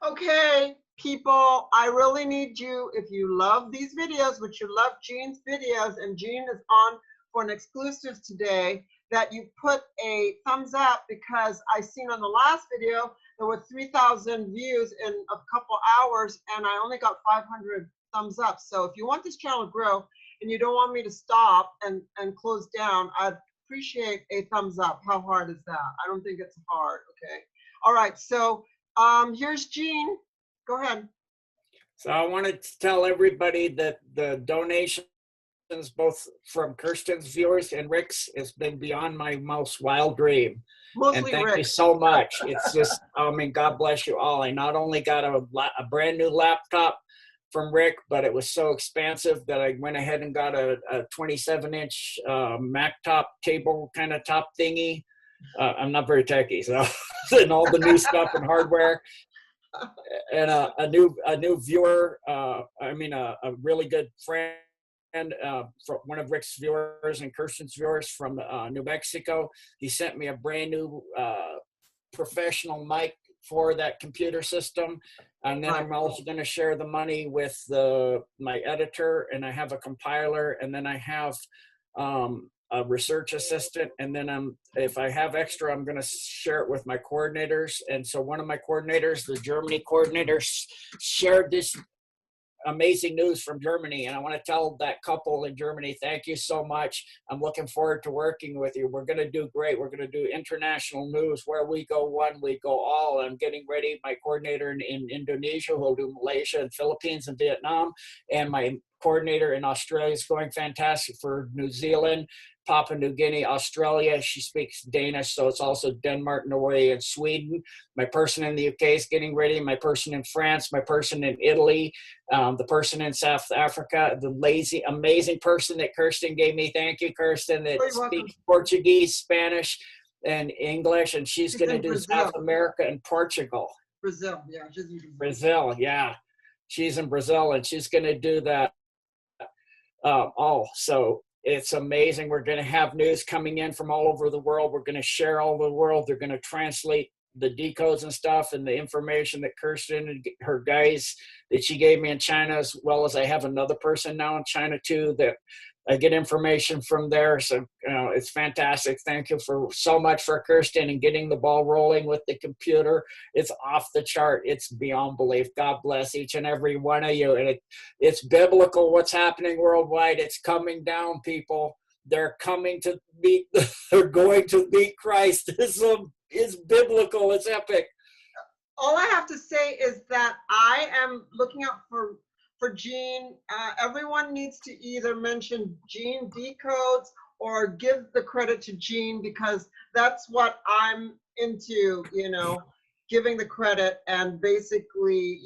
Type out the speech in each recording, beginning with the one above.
Okay, people, I really need you, if you love these videos, which you love Gene's videos, and Gene is on for an exclusive today, that you put a thumbs up, because I seen on the last video, there were 3,000 views in a couple hours, and I only got 500 thumbs up. So if you want this channel to grow, and you don't want me to stop and close down, I'd appreciate a thumbs up. How hard is that? I don't think it's hard, okay? All right, so here's Gene. Go ahead. So I wanted to tell everybody that the donations, both from Kirsten's viewers and Rick's, has been beyond my most wild dream. Mostly and thank Rick. you so much. It's just, I mean, God bless you all. I not only got a brand new laptop from Rick, but it was so expansive that I went ahead and got a 27-inch Mac top table kind of top thingy. I'm not very techy, so and all the new stuff and hardware, and a new viewer. A really good friend, from one of Rick's viewers and Kirsten's viewers from New Mexico. He sent me a brand new professional mic for that computer system, and then I'm also going to share the money with my editor, and I have a compiler, and then I have a research assistant, and then if I have extra, I'm going to share it with my coordinators. And so one of my coordinators, the Germany coordinator, shared this amazing news from Germany, and I want to tell that couple in Germany, thank you so much. I'm looking forward to working with you. We're going to do great. We're going to do international news. Where we go one, we go all. I'm getting ready. My coordinator in Indonesia will do Malaysia and Philippines and Vietnam, and my coordinator in Australia is going fantastic for New Zealand, Papua New Guinea, Australia. She speaks Danish, so it's also Denmark, Norway, and Sweden. My person in the UK is getting ready. My person in France, my person in Italy, the person in South Africa, the amazing person that Kirsten gave me. Thank you, Kirsten, that speaks Portuguese, Spanish, and English, and she's going to do South America and Portugal. Brazil, yeah. She's in Brazil, yeah. She's in Brazil, and she's going to do that. So it's amazing. We're going to have news coming in from all over the world. We're going to share all over the world. They're going to translate the decodes and stuff and the information that Kirsten and her guys that she gave me in China, as well as I have another person now in China too that I get information from there. So it's fantastic. Thank you so much for Kirsten and getting the ball rolling with the computer. It's off the chart. It's beyond belief. God bless each and every one of you. And it's biblical what's happening worldwide. It's coming down, people. They're coming to meet. They're going to meet Christ. It's biblical. It's epic. All I have to say is that I am looking out for Gene. Everyone needs to either mention Gene Decodes or give the credit to Gene, because that's what I'm into, giving the credit and basically,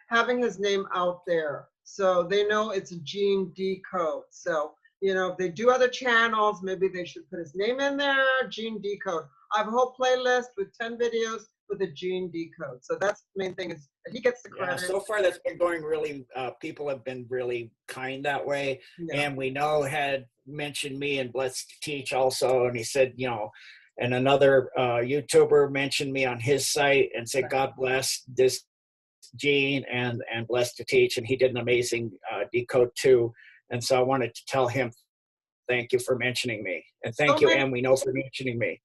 having his name out there. So they know it's a Gene Decode. So, if they do other channels, maybe they should put his name in there, Gene Decode. I have a whole playlist with 10 videos with a Gene Decode. So that's the main thing, is he gets the credit. Yeah, so far that's been going really, people have been really kind that way. Yeah. And we know had mentioned me and Blessed to Teach also. And he said, and another YouTuber mentioned me on his site and said, God bless this Gene and Blessed to Teach. And he did an amazing decode too. And so I wanted to tell him, thank you for mentioning me. And thank you, and we know for mentioning me.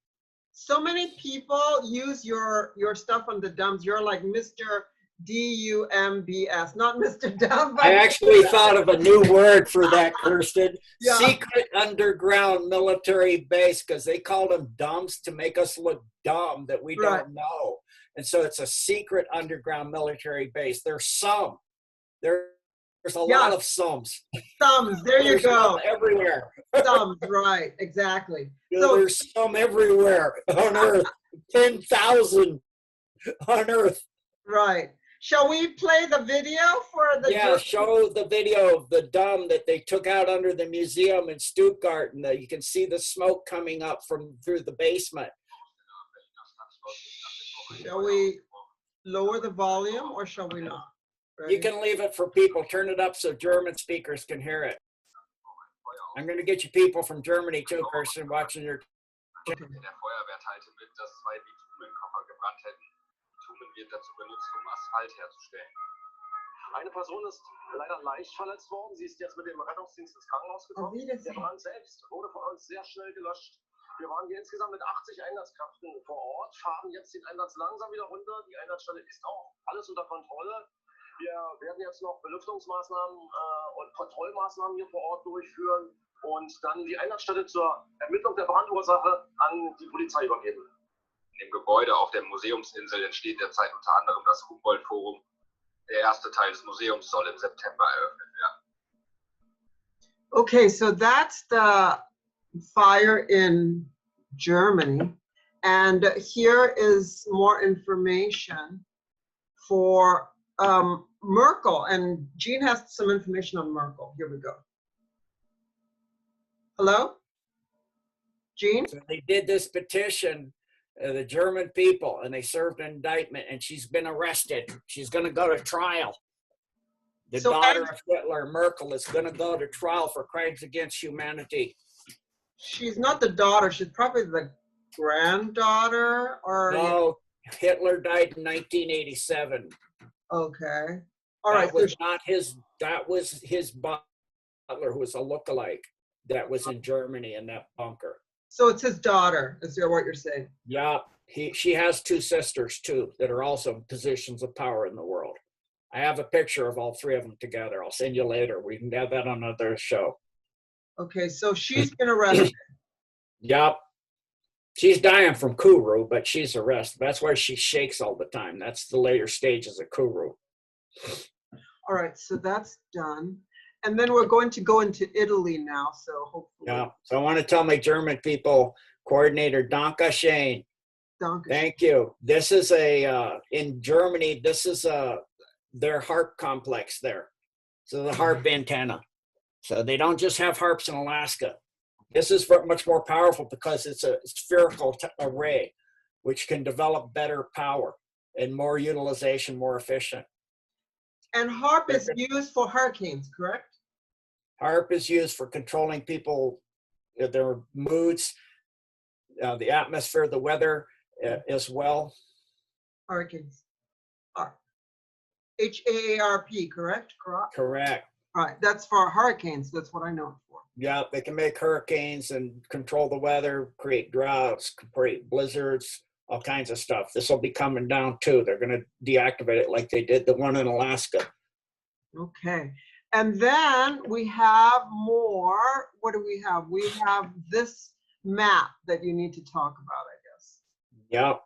So many people use your stuff on the dumbs. You're like Mr. DUMBS, not Mr. Dumb. I actually thought of a new word for that, Kirsten. Yeah. Secret underground military base, because they called them dumbs to make us look dumb that we don't know. And so it's a secret underground military base. There's a lot of sums. Sums, there you go. Everywhere. Sums, right, exactly. So there's some everywhere on Earth. 10,000 on Earth. Right. Shall we play the video for the... Yeah, show the video of the dumb that they took out under the museum in Stuttgart, and you can see the smoke coming up through the basement. Shall we lower the volume, or shall we not? Ready? You can leave it for people. Turn it up so German speakers can hear it. I'm going to get you people from Germany too, Kirsten, watching your... wird dazu benutzt, um Asphalt herzustellen. Eine Person ist leider leicht verletzt worden. Sie ist jetzt mit dem Rettungsdienst ins Krankenhaus gekommen. Der Brand selbst wurde von uns sehr schnell gelöscht. Wir waren hier insgesamt mit 80 Einsatzkräften vor Ort, fahren jetzt den Einsatz langsam wieder runter. Die Einsatzstelle ist auch alles unter Kontrolle. Wir werden jetzt noch Belüftungsmaßnahmen und Kontrollmaßnahmen hier vor Ort durchführen und dann die Einsatzstelle zur Ermittlung der Brandursache an die Polizei übergeben. Im Gebäude auf der Museumsinsel entsteht derzeit unter anderem das Humboldt-Forum. Der erste Teil des Museums soll im September eröffnet werden. Okay, so that's the fire in Germany. And here is more information for Merkel. And Gene has some information on Merkel. Here we go. Hello? Gene? So they did this petition, the German people, and they served an indictment, and she's been arrested. She's going to go to trial. The So daughter of Hitler, Merkel, is going to go to trial for crimes against humanity. she's not the daughter. She's probably the granddaughter or. No, Hitler died in 1987. Okay. All right. That was not his, that was his butler, who was a lookalike that was in Germany in that bunker. So it's his daughter, is there what you're saying? Yeah, she has two sisters too that are also in positions of power in the world. I have a picture of all three of them together. I'll send you later. We can have that on another show. Okay, so she's been arrested. Yep. She's dying from Kuru, but she's arrested. That's why she shakes all the time. That's the later stages of Kuru. All right, so that's done. And then we're going to go into Italy now, so hopefully. Yeah. So I want to tell my German people, coordinator Danke Shane. Thank you. This is in Germany, this is their harp complex there. So the harp antenna. So they don't just have harps in Alaska. This is much more powerful because it's a spherical array, which can develop better power and more utilization, more efficient. And HARP is used for hurricanes, correct? HARP is used for controlling people, their moods, the atmosphere, the weather as well. Hurricanes. HARP. HAARP, correct? Correct. All right, that's for hurricanes. That's what I know it for. Yeah, they can make hurricanes and control the weather, create droughts, create blizzards, all kinds of stuff. This will be coming down too. They're going to deactivate it like they did the one in Alaska. Okay. And then we have more. What do we have? We have this map that you need to talk about, I guess. Yep.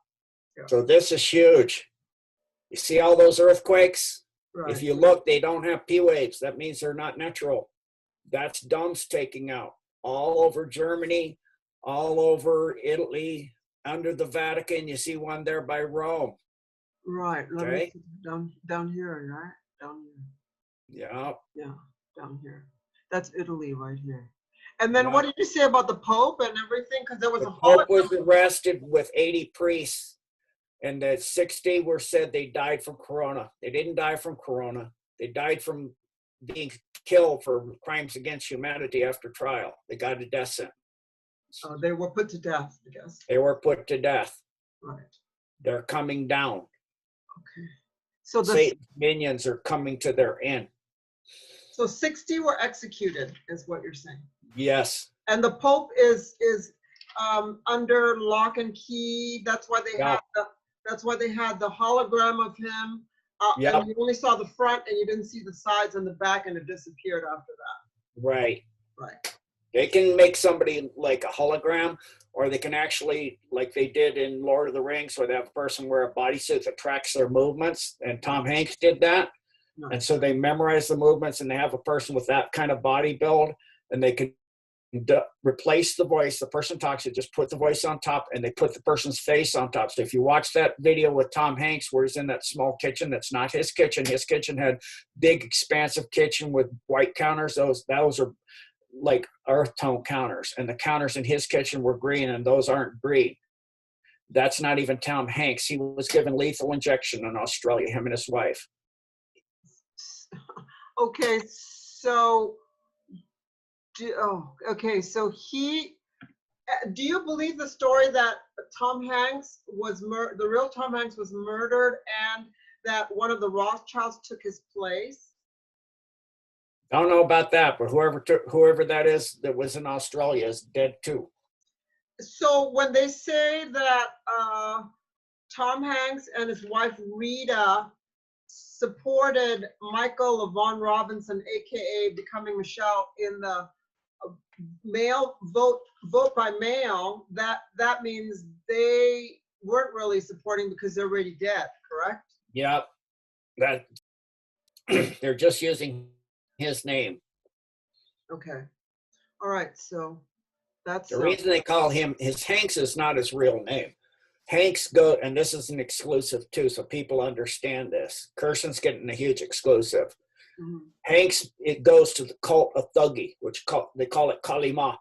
Yeah. So this is huge. You see all those earthquakes? Right. If you look, they don't have P waves. That means they're not natural. That's dumps taking out all over Germany, all over Italy, under the Vatican. You see one there by Rome. Right. Let Okay. me see. Down here, right? Down here. Yeah. Yeah, down here. That's Italy right here. And then Yeah. what did you say about the Pope and everything? Because there was The a Pope was holocaust. arrested with 80 priests, and the 60 were said they died from corona. They didn't die from corona. They died from being killed for crimes against humanity after trial. They got a death sentence. They were put to death, I guess. They were put to death. Right. They're coming down. Okay. So the Satan's minions are coming to their end. so 60 were executed, is what you're saying. Yes. And the Pope is under lock and key. That's why they Yeah. had the hologram of him. Yeah. And you only saw the front and you didn't see the sides and the back, and it disappeared after that. Right. Right. They can make somebody like a hologram, or they can actually, like they did in Lord of the Rings, where they have a person wear a bodysuit that tracks their movements. And Tom Hanks did that. No. And so they memorize the movements, and they have a person with that kind of body build, and they can replace the voice. The person talks, they just put the voice on top, and they put the person's face on top. So if you watch that video with Tom Hanks where he's in that small kitchen, that's not his kitchen. His kitchen had big, expansive kitchen with white counters. Those are like earth tone counters, and the counters in his kitchen were green, and those aren't green. That's not even Tom Hanks. He was given lethal injection in Australia, him and his wife. Okay, so okay, so Do you believe the story that Tom Hanks was the real Tom Hanks was murdered, and that one of the Rothschilds took his place? I don't know about that, but whoever that is that was in Australia is dead too. So when they say that Tom Hanks and his wife Rita supported Michael LaVaughn Robinson, aka Becoming Michelle, in the mail vote by mail, that means they weren't really supporting because they're already dead, correct? Yeah, that they're just using his name. Okay. All right. So that's The reason they call him Hanks is not his real name. Hanks and this is an exclusive too, so people understand this. Kirsten's getting a huge exclusive. mm-hmm. Hanks, it goes to the cult of Thuggee, which they call it Kali Ma.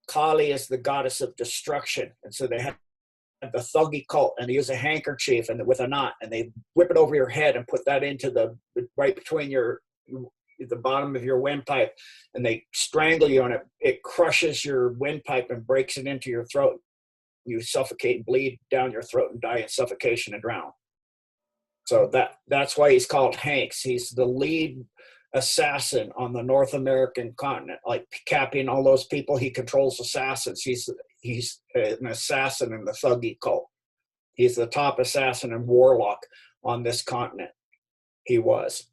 Kali is the goddess of destruction, and so they have the Thuggee cult, and they use a handkerchief and with a knot, and they whip it over your head and put that into the right between the bottom of your windpipe, and they strangle you, and it crushes your windpipe and breaks it into your throat. You suffocate and bleed down your throat and die in suffocation and drown. So that's why he's called Hanks. He's the lead assassin on the North American continent, like capping all those people. He controls assassins. He's an assassin in the Thuggee cult. He's the top assassin and warlock on this continent. He was.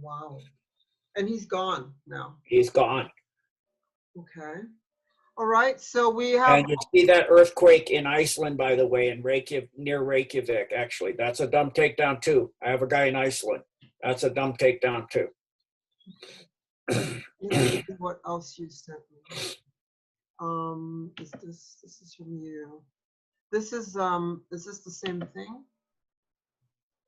Wow. And he's gone now. He's gone. Okay. All right. So we have. And you see that earthquake in Iceland, by the way, in near Reykjavik, actually. That's a dumb takedown too. I have a guy in Iceland. That's a dumb takedown too. What else you sent me? This is from you. This is this the same thing?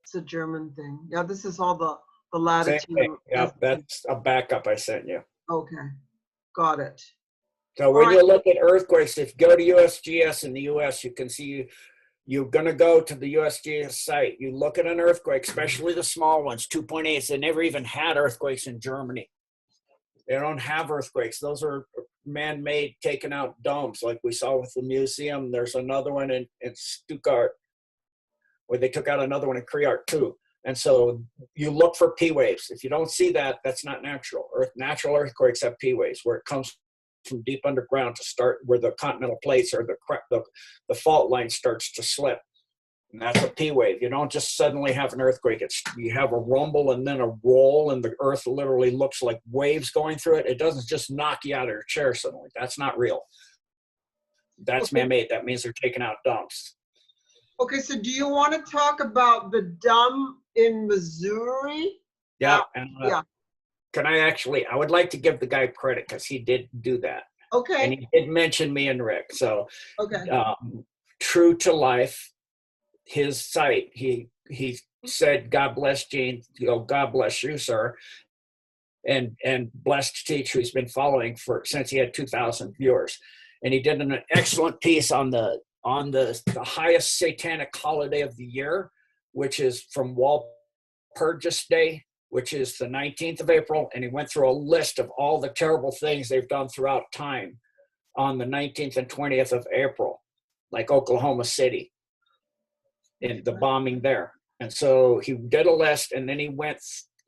It's a German thing. Yeah, this is all the latitude. Yeah, that's a backup I sent you. Okay, got it. So when you look at earthquakes, if you go to USGS in the US, you can see you're going to go to the USGS site. You look at an earthquake, especially the small ones, 2.8. They never even had earthquakes in Germany. They don't have earthquakes. Those are man-made, taken out domes like we saw with the museum. There's another one in Stuttgart where they took out another one in Creart too. And so you look for P waves. If you don't see that, that's not natural. Natural earthquakes have P waves where it comes from deep underground to start where the continental plates or the fault line starts to slip. And that's a P wave. You don't just suddenly have an earthquake. You have a rumble and then a roll, and the earth literally looks like waves going through it. It doesn't just knock you out of your chair suddenly. That's not real. That's man-made. That means they're taking out dumps. Okay, so do you want to talk about the dump in Missouri? Yeah. Yeah. I would like to give the guy credit because he did do that. Okay. And he did mention me and Rick. So, okay. True to life, his site, he said, "God bless Gene." God bless you, sir. And blessed to teach, who he's been following since he had 2,000 viewers. And he did an excellent piece on the highest satanic holiday of the year, which is from Walpurgis Day, which is the 19th of April, and he went through a list of all the terrible things they've done throughout time on the 19th and 20th of April, like Oklahoma City, and the bombing there. And so he did a list, and then he went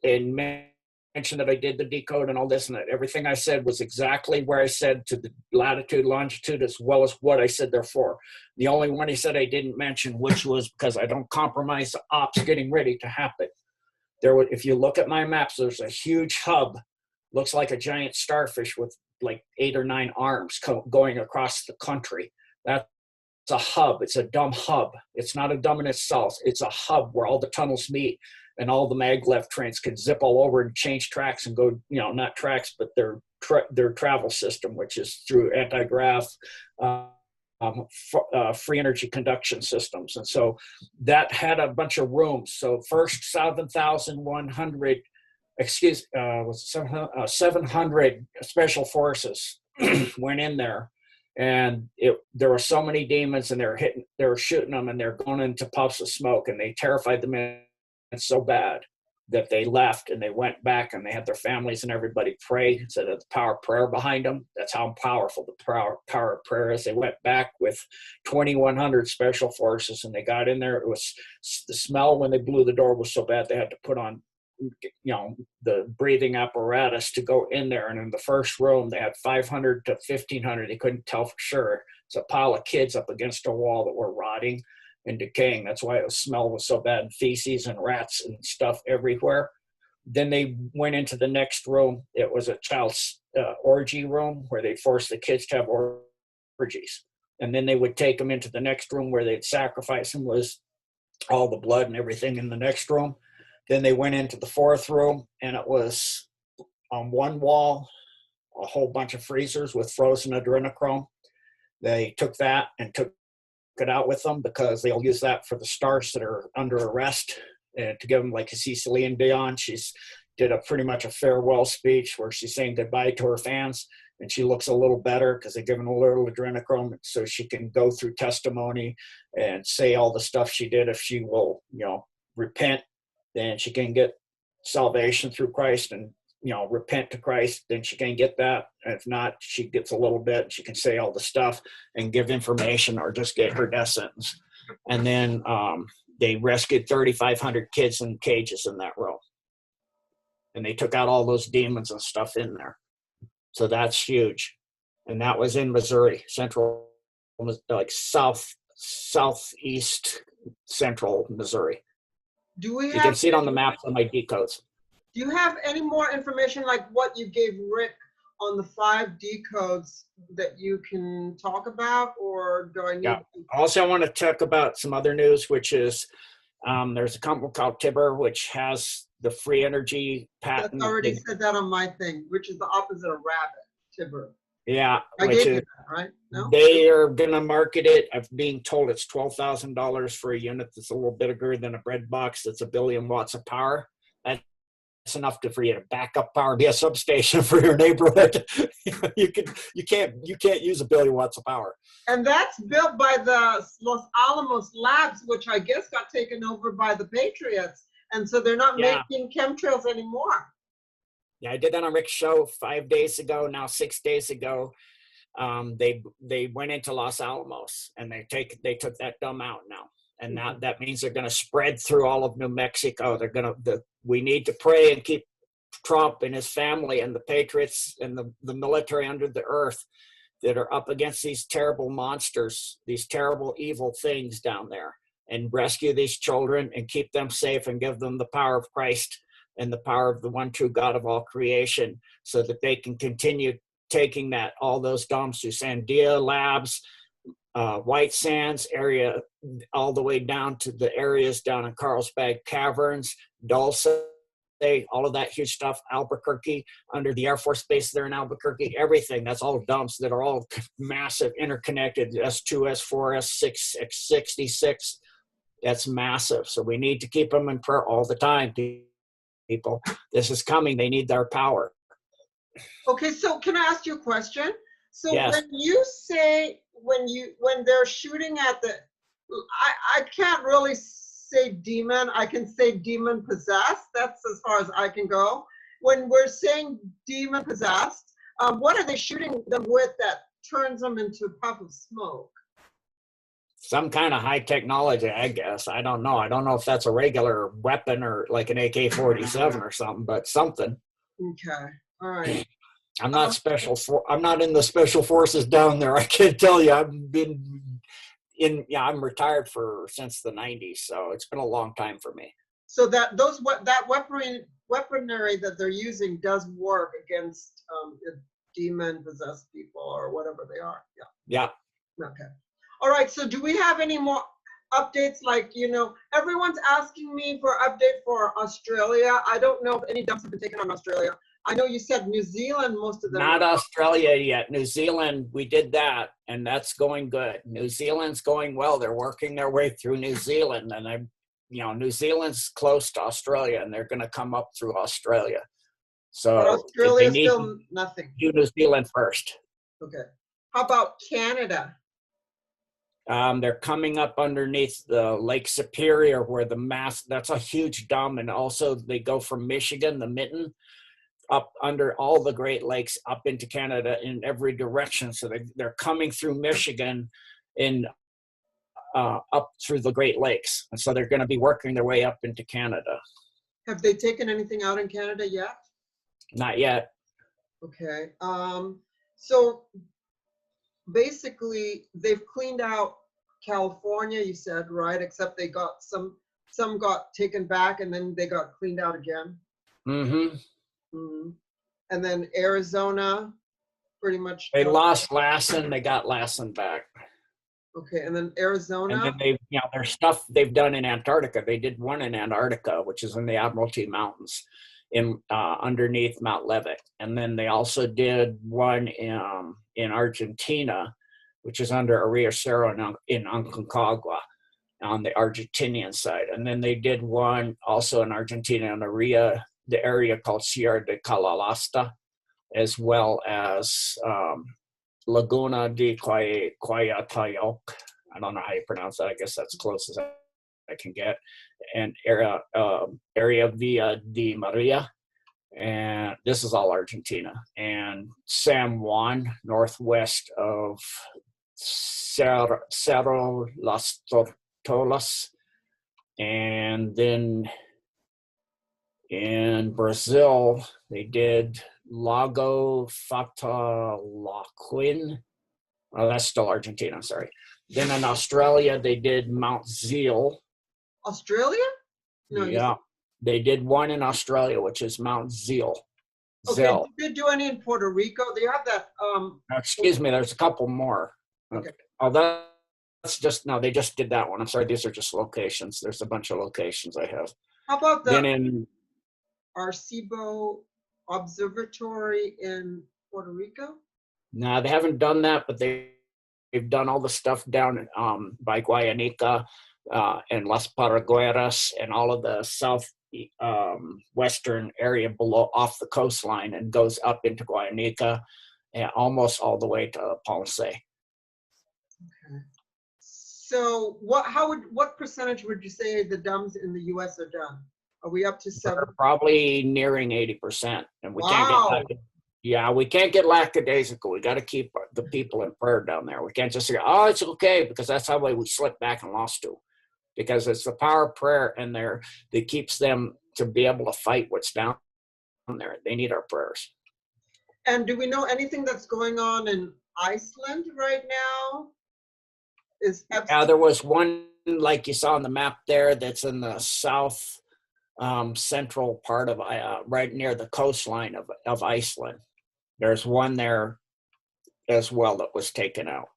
and mentioned that I did the decode and all this, and that everything I said was exactly where I said, to the latitude, longitude, as well as what I said therefore. The only one he said I didn't mention, which was because I don't compromise the ops getting ready to happen. If you look at my maps, there's a huge hub, looks like a giant starfish with like 8 or 9 arms going across the country. That's a hub. It's a dumb hub. It's not a dumb in itself. It's a hub where all the tunnels meet and all the maglev trains can zip all over and change tracks and go, not tracks, but their travel system, which is through anti-grav, free energy conduction systems. And so that had a bunch of rooms. So first 7,100, 700 special forces went in there, and there were so many demons, and they were shooting them, and they're going into puffs of smoke, and they terrified the men so bad that they left, and they went back and they had their families and everybody pray. So that the power of prayer behind them. That's how powerful the power of prayer is. They went back with 2,100 special forces, and they got in there. It was the smell when they blew the door was so bad they had to put on, the breathing apparatus to go in there. And in the first room, they had 500 to 1,500. They couldn't tell for sure. It's a pile of kids up against a wall that were rotting and decaying. That's why the smell was so bad, feces and rats and stuff everywhere. Then they went into the next room. It was a child's orgy room where they forced the kids to have orgies. And then they would take them into the next room where they'd sacrifice them, was all the blood and everything in the next room. Then they went into the fourth room, and it was on one wall, a whole bunch of freezers with frozen adrenochrome. They took that and took it out with them because they'll use that for the stars that are under arrest, and to give them, like, Celine Dion. She's did a pretty much a farewell speech where she's saying goodbye to her fans, and she looks a little better because they've given a little adrenochrome so she can go through testimony and say all the stuff she did. If she will, repent, then she can get salvation through Christ, and repent to Christ, then she can get that. And if not, she gets a little bit, she can say all the stuff and give information or just get her death sentence. And then they rescued 3,500 kids in cages in that room, and they took out all those demons and stuff in there. So that's huge. And that was in Missouri, central, like southeast central Missouri. You can see it on the maps on my decodes. Do you have any more information like what you gave Rick on the 5 decodes that you can talk about, or do I need to? Also, I want to talk about some other news, which is there's a company called Tibber, which has the free energy patent. That's already said that on my thing, which is the opposite of rabbit, Tibber. Yeah, I gave you that, right? No? They are going to market it. I'm being told it's $12,000 for a unit that's a little bigger than a bread box. That's 1 billion watts of power. That's enough for you to back up power, be a substation for your neighborhood. You can't use 1 billion watts of power. And that's built by the Los Alamos labs, which I guess got taken over by the Patriots, and so they're not making chemtrails anymore. Yeah, I did that on Rick's show 5 days ago. Now 6 days ago, they went into Los Alamos, and they took that dumb out now. And now that means they're going to spread through all of New Mexico. We need to pray and keep Trump and his family and the Patriots and the military under the earth that are up against these terrible monsters, these terrible evil things down there, and rescue these children and keep them safe and give them the power of Christ and the power of the one true God of all creation, so that they can continue taking all those dumps through Sandia Labs, White Sands area, all the way down to the areas down in Carlsbad Caverns, Dulce, all of that huge stuff, Albuquerque, under the Air Force Base there in Albuquerque, everything. That's all dumps that are all massive, interconnected, S2, S4, S6, X66. That's massive. So we need to keep them in prayer all the time, people. This is coming. They need their power. Okay, so can I ask you a question? So yes. When you say, when they're shooting at I can't really say demon, I can say demon possessed. That's as far as I can go. When we're saying demon possessed, what are they shooting them with that turns them into a puff of smoke? Some kind of high technology, I guess. I don't know. I don't know if that's a regular weapon or like an AK-47 or something, but something. Okay. All right. I'm not I'm not in the special forces down there. I can't tell you. I'm retired since the 90s, so it's been a long time for me. So that weaponry that they're using does work against demon possessed people or whatever they are. Yeah. Yeah. Okay. All right. So do we have any more updates? Like, everyone's asking me for update for Australia. I don't know if any dumps have been taken on Australia. I know you said New Zealand, most of them. Not Australia yet. New Zealand, we did that, and that's going good. New Zealand's going well. They're working their way through New Zealand, and New Zealand's close to Australia, and they're going to come up through Australia. So Australia still nothing. Do New Zealand first. Okay. How about Canada? They're coming up underneath the Lake Superior where that's a huge dam. And also they go from Michigan, the Mitten, up under all the Great Lakes up into Canada in every direction. So they're coming through Michigan in up through the Great Lakes. And so they're going to be working their way up into Canada. Have they taken anything out in Canada yet? Not yet. Okay. So basically they've cleaned out California, you said, right? Except they got some got taken back and then they got cleaned out again. Mm-hmm. Mm-hmm. And then Arizona, pretty much. They lost Lassen. They got Lassen back. Okay, and then Arizona. And then their stuff they've done in Antarctica. They did one in Antarctica, which is in the Admiralty Mountains, in underneath Mount Levitt. And then they also did one in Argentina, which is under Rio Cerro in Aconcagua, on the Argentinian side. And then they did one also in Argentina in the area called Sierra de Calalasta, as well as Laguna de Quayatayoc. I don't know how you pronounce that. I guess that's close as I can get. And area Villa de Maria. And this is all Argentina. And San Juan, northwest of Cerro Las Tortolas. And then in Brazil, they did Lago Fatalaquin. Oh, that's still Argentina, I'm sorry. Then in Australia, they did Mount Zeal. Australia? No. Yeah, they did one in Australia, which is Mount Zeal. Okay, did they do any in Puerto Rico? They have that. Excuse me, there's a couple more. Okay. Oh, that's just, no, they just did that one. I'm sorry, these are just locations. There's a bunch of locations I have. How about the Then in Arecibo Observatory in Puerto Rico? No, they haven't done that, but they've done all the stuff down by Guayanica and Las Paragueras and all of the south western area below off the coastline and goes up into Guayanica and almost all the way to Ponce. Okay. So what percentage would you say the dams in the U.S. are done? Are we up to 7? We're probably nearing 80%, and we Wow. we can't get lackadaisical. We got to keep the people in prayer down there. We can't just say, oh, it's okay, because that's how we slipped back and lost to. Because it's the power of prayer in there that keeps them to be able to fight what's down there. They need our prayers. And do we know anything that's going on in Iceland right now? Yeah, there was one, like you saw on the map there, that's in the south central part of right near the coastline of Iceland. There's one there as well that was taken out.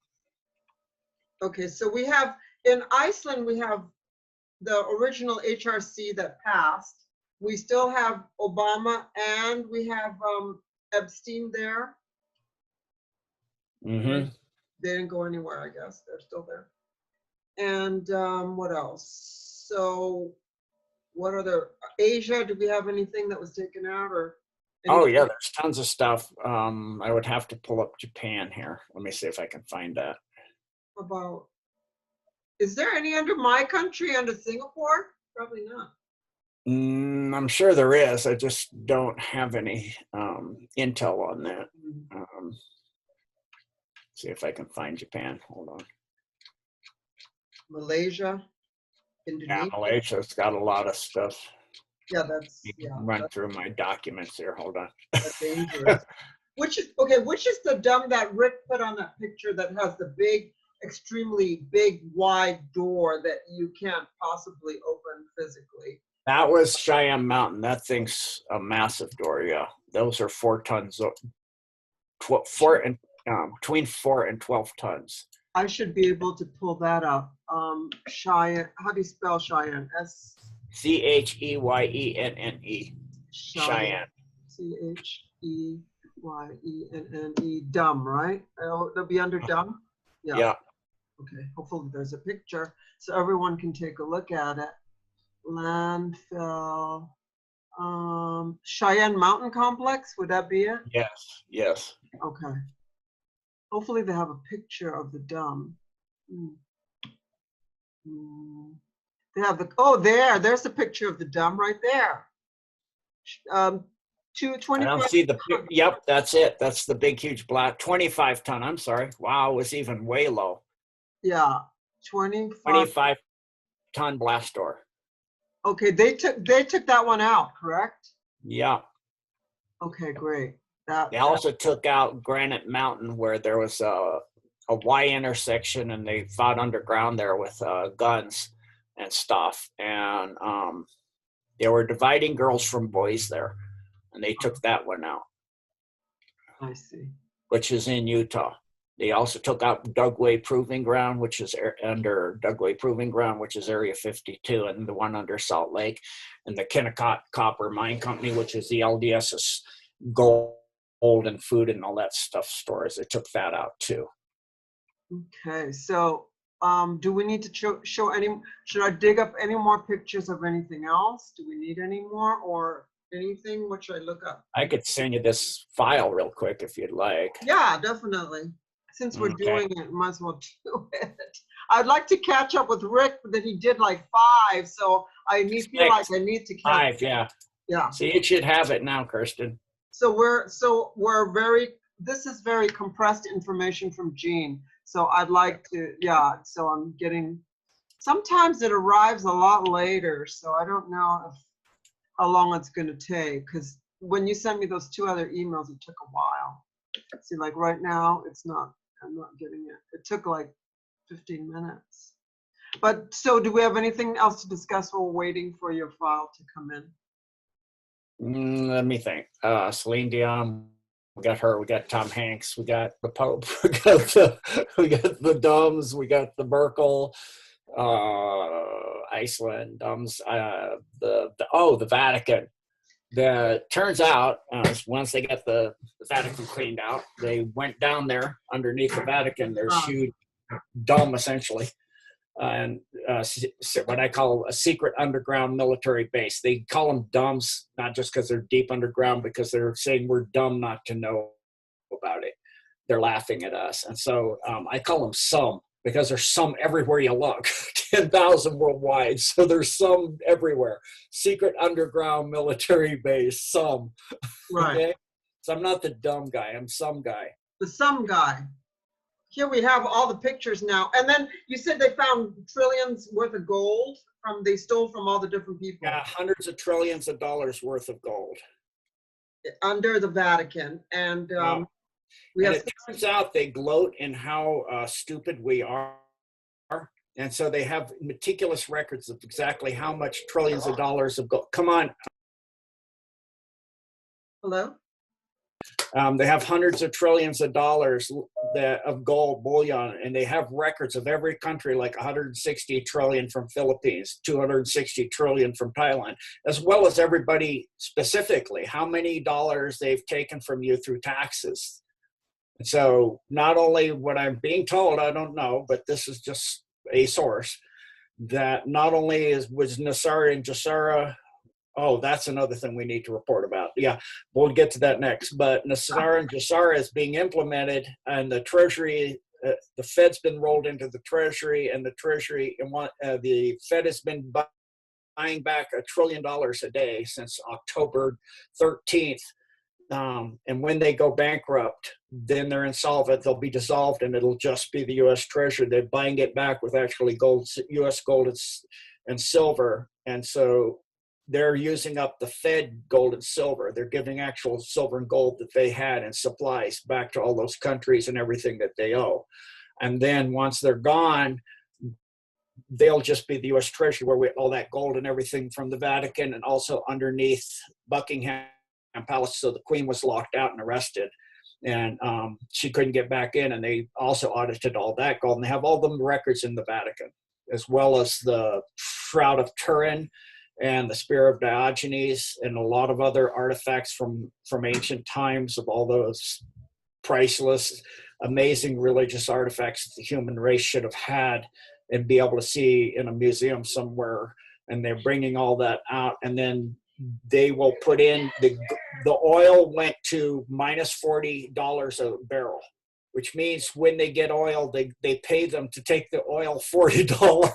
Okay, so we have in Iceland, we have the original HRC that passed. We still have Obama and we have Epstein there. Mm-hmm. They didn't go anywhere, I guess. They're still there. And what else? So what other, Asia, do we have anything that was taken out or? Oh yeah, there's tons of stuff. I would have to pull up Japan here. Let me see if I can find that. About, is there any under my country, under Singapore? Probably not. I'm sure there is. I just don't have any intel on that. See if I can find Japan. Hold on. Malaysia, Indonesia. Yeah, Malaysia's got a lot of stuff. Yeah, that's, Run through my documents here. Hold on. That's dangerous. Which is the dam that Rick put on that picture that has the big, extremely big, wide door that you can't possibly open physically? That was Cheyenne Mountain. That thing's a massive door. Yeah, those are 4 tons. Between 4 and 12 tons. I should be able to pull that up. Cheyenne. How do you spell Cheyenne? Cheyenne. Cheyenne. Cheyenne. Dumb, right? They'll be under dumb? Yeah. Okay, hopefully there's a picture so everyone can take a look at it. Landfill. Cheyenne Mountain Complex, would that be it? Yes. Okay. Hopefully they have a picture of the dumb. They have there's the picture of the dumb right there. 225. I don't see the, yep, that's it. That's the big, huge black, 25 ton. I'm sorry. Wow, it was even way low. Yeah, 25. 25 ton blast door. Okay, they took that one out, correct? Yeah. Okay, great. They also took out Granite Mountain where there was a Y intersection and they fought underground there with guns and stuff. And they were dividing girls from boys there. And they took that one out. I see. Which is in Utah. They also took out Dugway Proving Ground, which is under Dugway Proving Ground, which is Area 52, and the one under Salt Lake, and the Kennecott Copper Mine Company, which is the LDS's gold and food and all that stuff stores. They took that out too. Okay, so do we need to show any? Should I dig up any more pictures of anything else? Do we need any more or anything? What should I look up? I could send you this file real quick if you'd like. Yeah, definitely. Since we're doing it, might as well do it. I'd like to catch up with Rick, but he did like 5, so I feel like I need to catch 5, yeah. Yeah. So you should have it now, Kirsten. So this is very compressed information from Gene. So I'd like to, so I'm getting, sometimes it arrives a lot later, so I don't know how long it's going to take, because when you sent me those 2 other emails, it took a while. See, like right now, I'm not getting it. It took like 15 minutes. But so do we have anything else to discuss while we're waiting for your file to come in? Let me think. Celine Dion, we got her. We got Tom Hanks. We got the Pope. We got the Dumbs. We got the Merkel, Iceland, Dumbs. The Vatican. Turns out once they got the Vatican cleaned out, they went down there underneath the Vatican. There's huge dome essentially, and what I call a secret underground military base. They call them dumbs, not just because they're deep underground, because they're saying we're dumb not to know about it. They're laughing at us, and so I call them some, because there's some everywhere you look, 10,000 worldwide. So there's some everywhere. Secret underground military base, some. Right. Okay? So I'm not the dumb guy, I'm some guy. The some guy. Here we have all the pictures now. And then you said they found trillions worth of gold they stole from all the different people. Yeah, hundreds of trillions of dollars worth of gold. Under the Vatican. And it turns out they gloat in how stupid we are. And so they have meticulous records of exactly how much trillions of dollars of gold. Come on. Hello? They have hundreds of trillions of dollars of gold bullion, and they have records of every country, like 160 trillion from Philippines, 260 trillion from Thailand, as well as everybody specifically, how many dollars they've taken from you through taxes. So not only what I'm being told, I don't know, but this is just a source, that not only was Nasara and Jassara, that's another thing we need to report about. Yeah, we'll get to that next. But Nasara and Jassara is being implemented, and the Treasury, the Fed's been rolled into the Treasury, and the Treasury, the Fed has been buying back $1 trillion a day since October 13th. And when they go bankrupt, then they're insolvent. They'll be dissolved, and it'll just be the U.S. Treasury. They're buying it back with actually gold, U.S. gold and silver. And so they're using up the Fed gold and silver. They're giving actual silver and gold that they had in supplies back to all those countries and everything that they owe. And then once they're gone, they'll just be the U.S. Treasury, where we all that gold and everything from the Vatican, and also underneath Buckingham Palace. So the Queen was locked out and arrested, and she couldn't get back in, and they also audited all that gold, and they have all the records in the Vatican, as well as the Shroud of Turin and the Spear of Diogenes and a lot of other artifacts from ancient times, of all those priceless, amazing religious artifacts that the human race should have had and be able to see in a museum somewhere. And they're bringing all that out, and then they will put in the oil went to minus $40 a barrel, which means when they get oil, they pay them to take the oil $40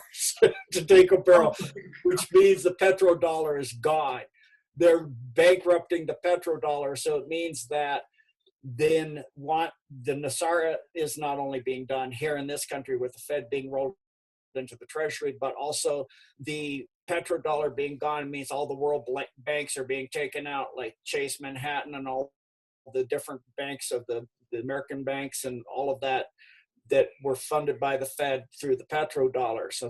to take a barrel, which means the petrodollar is gone. They're bankrupting the petrodollar. So it means that then the Nasara is not only being done here in this country with the Fed being rolled into the treasury, but also the petrodollar being gone means all the world banks are being taken out, like Chase Manhattan and all the different banks of the American banks and all of that were funded by the Fed through the petrodollar. So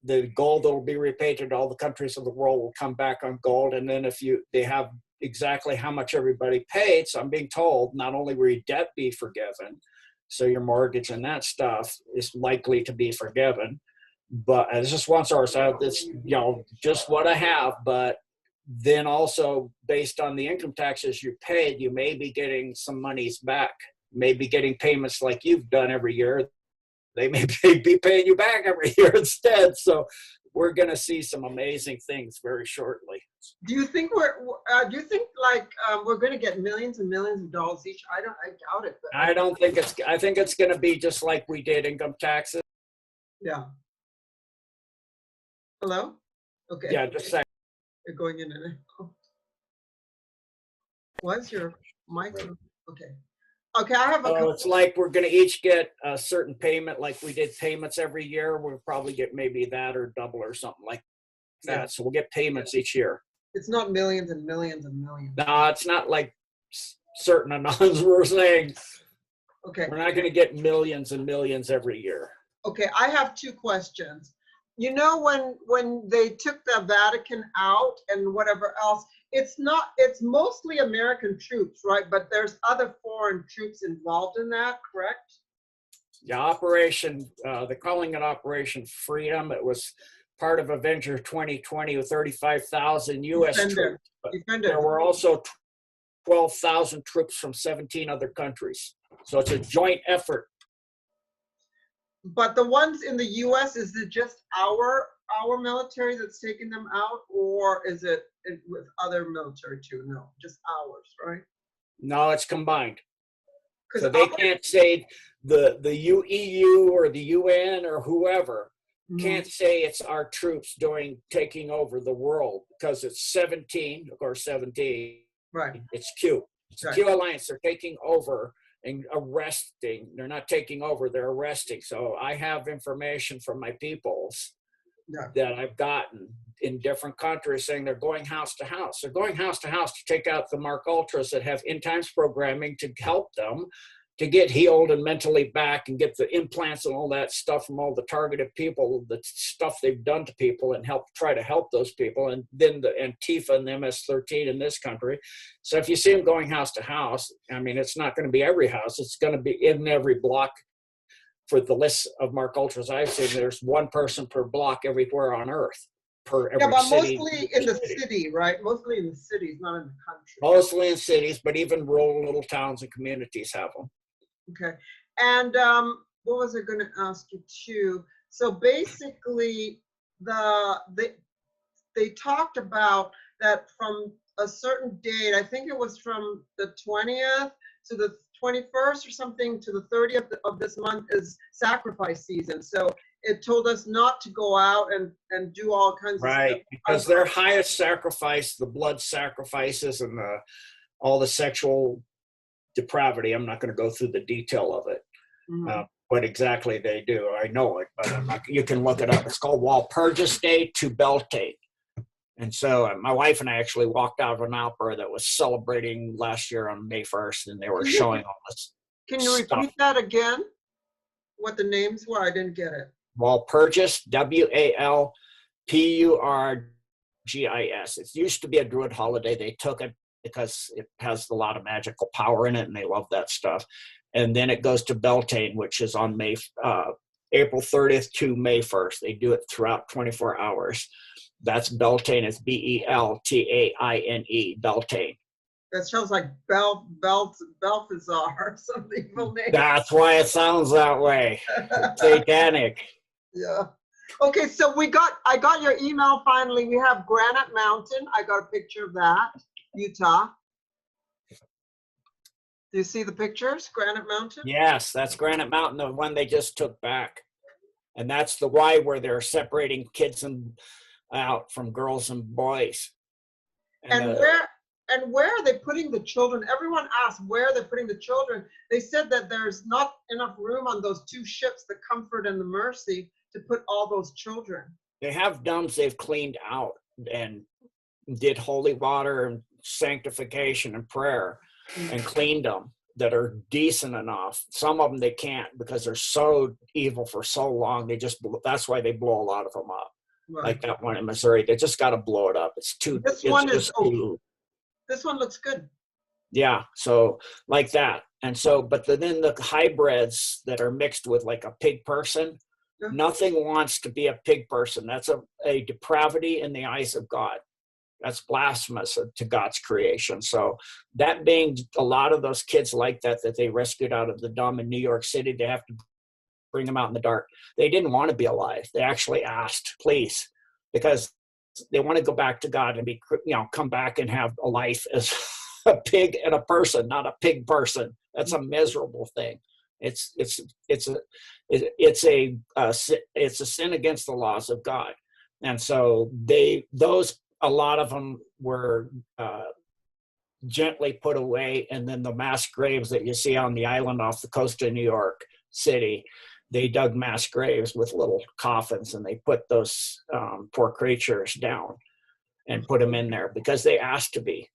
the gold that will be repatriated to all the countries of the world will come back on gold. And then they have exactly how much everybody paid. So I'm being told not only will your debt be forgiven, so your mortgage and that stuff is likely to be forgiven. But it's just one source. I have this, just what I have, but then also based on the income taxes you paid, you may be getting some monies back, maybe getting payments like you've done every year. They may be paying you back every year instead. So we're going to see some amazing things very shortly. Do you think we're going to get millions and millions of dollars each? I doubt it. But I think it's going to be just like we did income taxes. Yeah. Hello? Okay. Yeah, just a second. You're going in and out. What's your mic? Okay. Okay, I have a couple. It's like we're going to each get a certain payment, like we did payments every year. We'll probably get maybe that or double or something like that. Yeah. So we'll get payments each year. It's not millions and millions and millions. No, it's not like certain amounts we're saying. Okay. We're not going to get millions and millions every year. Okay, I have two questions. You know, when they took the Vatican out and whatever else, it's mostly American troops, right? But there's other foreign troops involved in that, correct? Yeah, they're calling it Operation Freedom. It was part of Avenger 2020 with 35,000 U.S. troops. But there were also 12,000 troops from 17 other countries. So it's a joint effort. But the ones in the U.S., is it just our military that's taking them out, or is it with other military too? No, just ours, right? No, it's combined. So they can't say the EU or the UN or whoever can't say it's our troops taking over the world, because it's 17, of course, 17. Right. It's Q. It's right. Q Alliance. They're taking over and arresting. They're not taking over, they're arresting. So I have information from my peoples that I've gotten in different countries saying they're going house to house. They're going house to house to take out the Mark Ultras that have in times programming to help them to get healed and mentally back and get the implants and all that stuff from all the targeted people, the stuff they've done to people, and try to help those people. And then the Antifa and the MS-13 in this country. So if you see them going house to house, I mean, it's not going to be every house. It's going to be in every block. For the list of Mark Ultras I've seen, there's one person per block everywhere on Earth. Per every but city. Mostly in the city, right? Mostly in the cities, not in the country. Mostly in cities, but even rural little towns and communities have them. Okay. And what was I going to ask you too? So basically, they talked about that from a certain date, I think it was from the 20th to the 21st or something to the 30th of this month is sacrifice season. So it told us not to go out and do all kinds of stuff. Right, because their highest sacrifice, the blood sacrifices and all the sexual depravity. I'm not going to go through the detail of it, what exactly they do. I know it, but you can look it up. It's called Walpurgis Day to Beltane. And so my wife and I actually walked out of an opera that was celebrating last year on May 1st, and they were showing all this. Can you repeat that again? What the names were? I didn't get it. Walpurgis, Walpurgis. It used to be a Druid holiday. They took it because it has a lot of magical power in it, and they love that stuff. And then it goes to Beltane, which is on April 30th to May 1st. They do it throughout 24 hours. That's Beltane. It's Beltaine, Beltane. That sounds like Balthazar, some evil name. That's why it sounds that way. Satanic. Yeah. Okay, so I got your email finally. We have Granite Mountain. I got a picture of that. Utah. Do you see the pictures? Granite Mountain? Yes, that's Granite Mountain, the one they just took back. And that's the Y where they're separating kids out from girls and boys. And where are they putting the children? Everyone asked where they're putting the children. They said that there's not enough room on those two ships, the Comfort and the Mercy, to put all those children. They have dumps they've cleaned out and did holy water and sanctification and prayer and cleaned them that are decent enough. Some of them they can't because they're so evil for so long. That's why they blow a lot of them up. Right. Like that one in Missouri, they just got to blow it up. It's too. This one looks good. Yeah, so like that, and so, but then the hybrids that are mixed with like a pig person, nothing wants to be a pig person. That's a depravity in the eyes of God. That's blasphemous to God's creation. So that being a lot of those kids like that they rescued out of the dump in New York City, they have to bring them out in the dark. They didn't want to be alive. They actually asked, please, because they want to go back to God and be, come back and have a life as a pig and a person, not a pig person. That's a miserable thing. It's a sin against the laws of God. And so a lot of them were gently put away. And then the mass graves that you see on the island off the coast of New York City, they dug mass graves with little coffins and they put those poor creatures down and put them in there because they asked to be.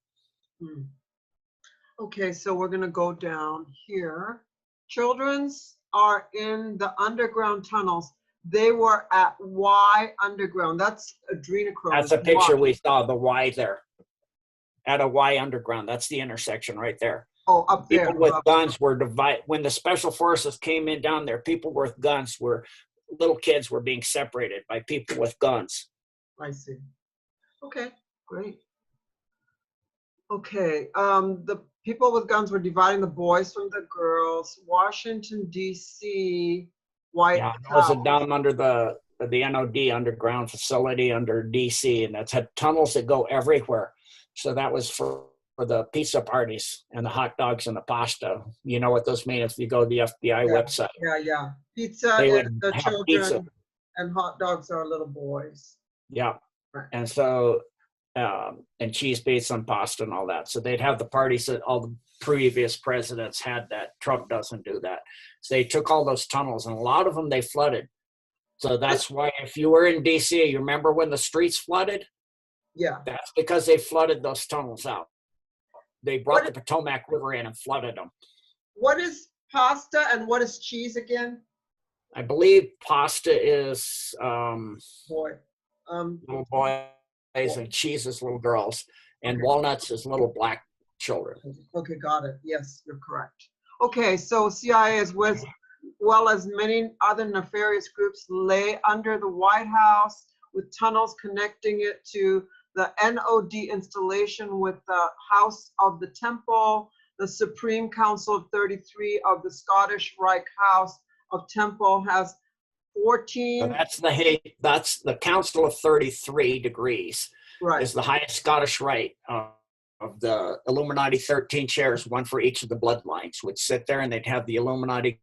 Okay, so we're going to go down here. Children's are in the underground tunnels. They were at Y underground. That's adrenochrome. That's a picture we saw, the Y there. At a Y underground. That's the intersection right there. Oh, up there. People with guns were divided. When the special forces came in down there, people with guns little kids were being separated by people with guns. I see. Okay, great. Okay, the people with guns were dividing the boys from the girls. Washington, D.C., White House. That was down under the NOD underground facility under D.C., and that's had tunnels that go everywhere. So that was for the pizza parties and the hot dogs and the pasta. You know what those mean if you go to the FBI website. Yeah. Pizza is the children pizza. And hot dogs are little boys. Yeah. Right. And so, and cheese pizza and pasta and all that. So they'd have the parties that all the previous presidents had that. Trump doesn't do that. So they took all those tunnels and a lot of them they flooded. So that's why if you were in DC, you remember when the streets flooded? Yeah. That's because they flooded those tunnels out. They brought the Potomac River in and flooded them. What is pasta and what is cheese again? I believe pasta is little boys and cheese is little girls, and walnuts is little black children. Okay, got it. Yes, you're correct. Okay, so CIA as well as many other nefarious groups lay under the White House with tunnels connecting it to the NOD installation with the House of the Temple, the Supreme Council of 33 of the Scottish Reich House of Temple has 14. So that's the Council of 33 degrees. Right. Is the highest Scottish Rite of the Illuminati 13 chairs, one for each of the bloodlines, would sit there and they'd have the Illuminati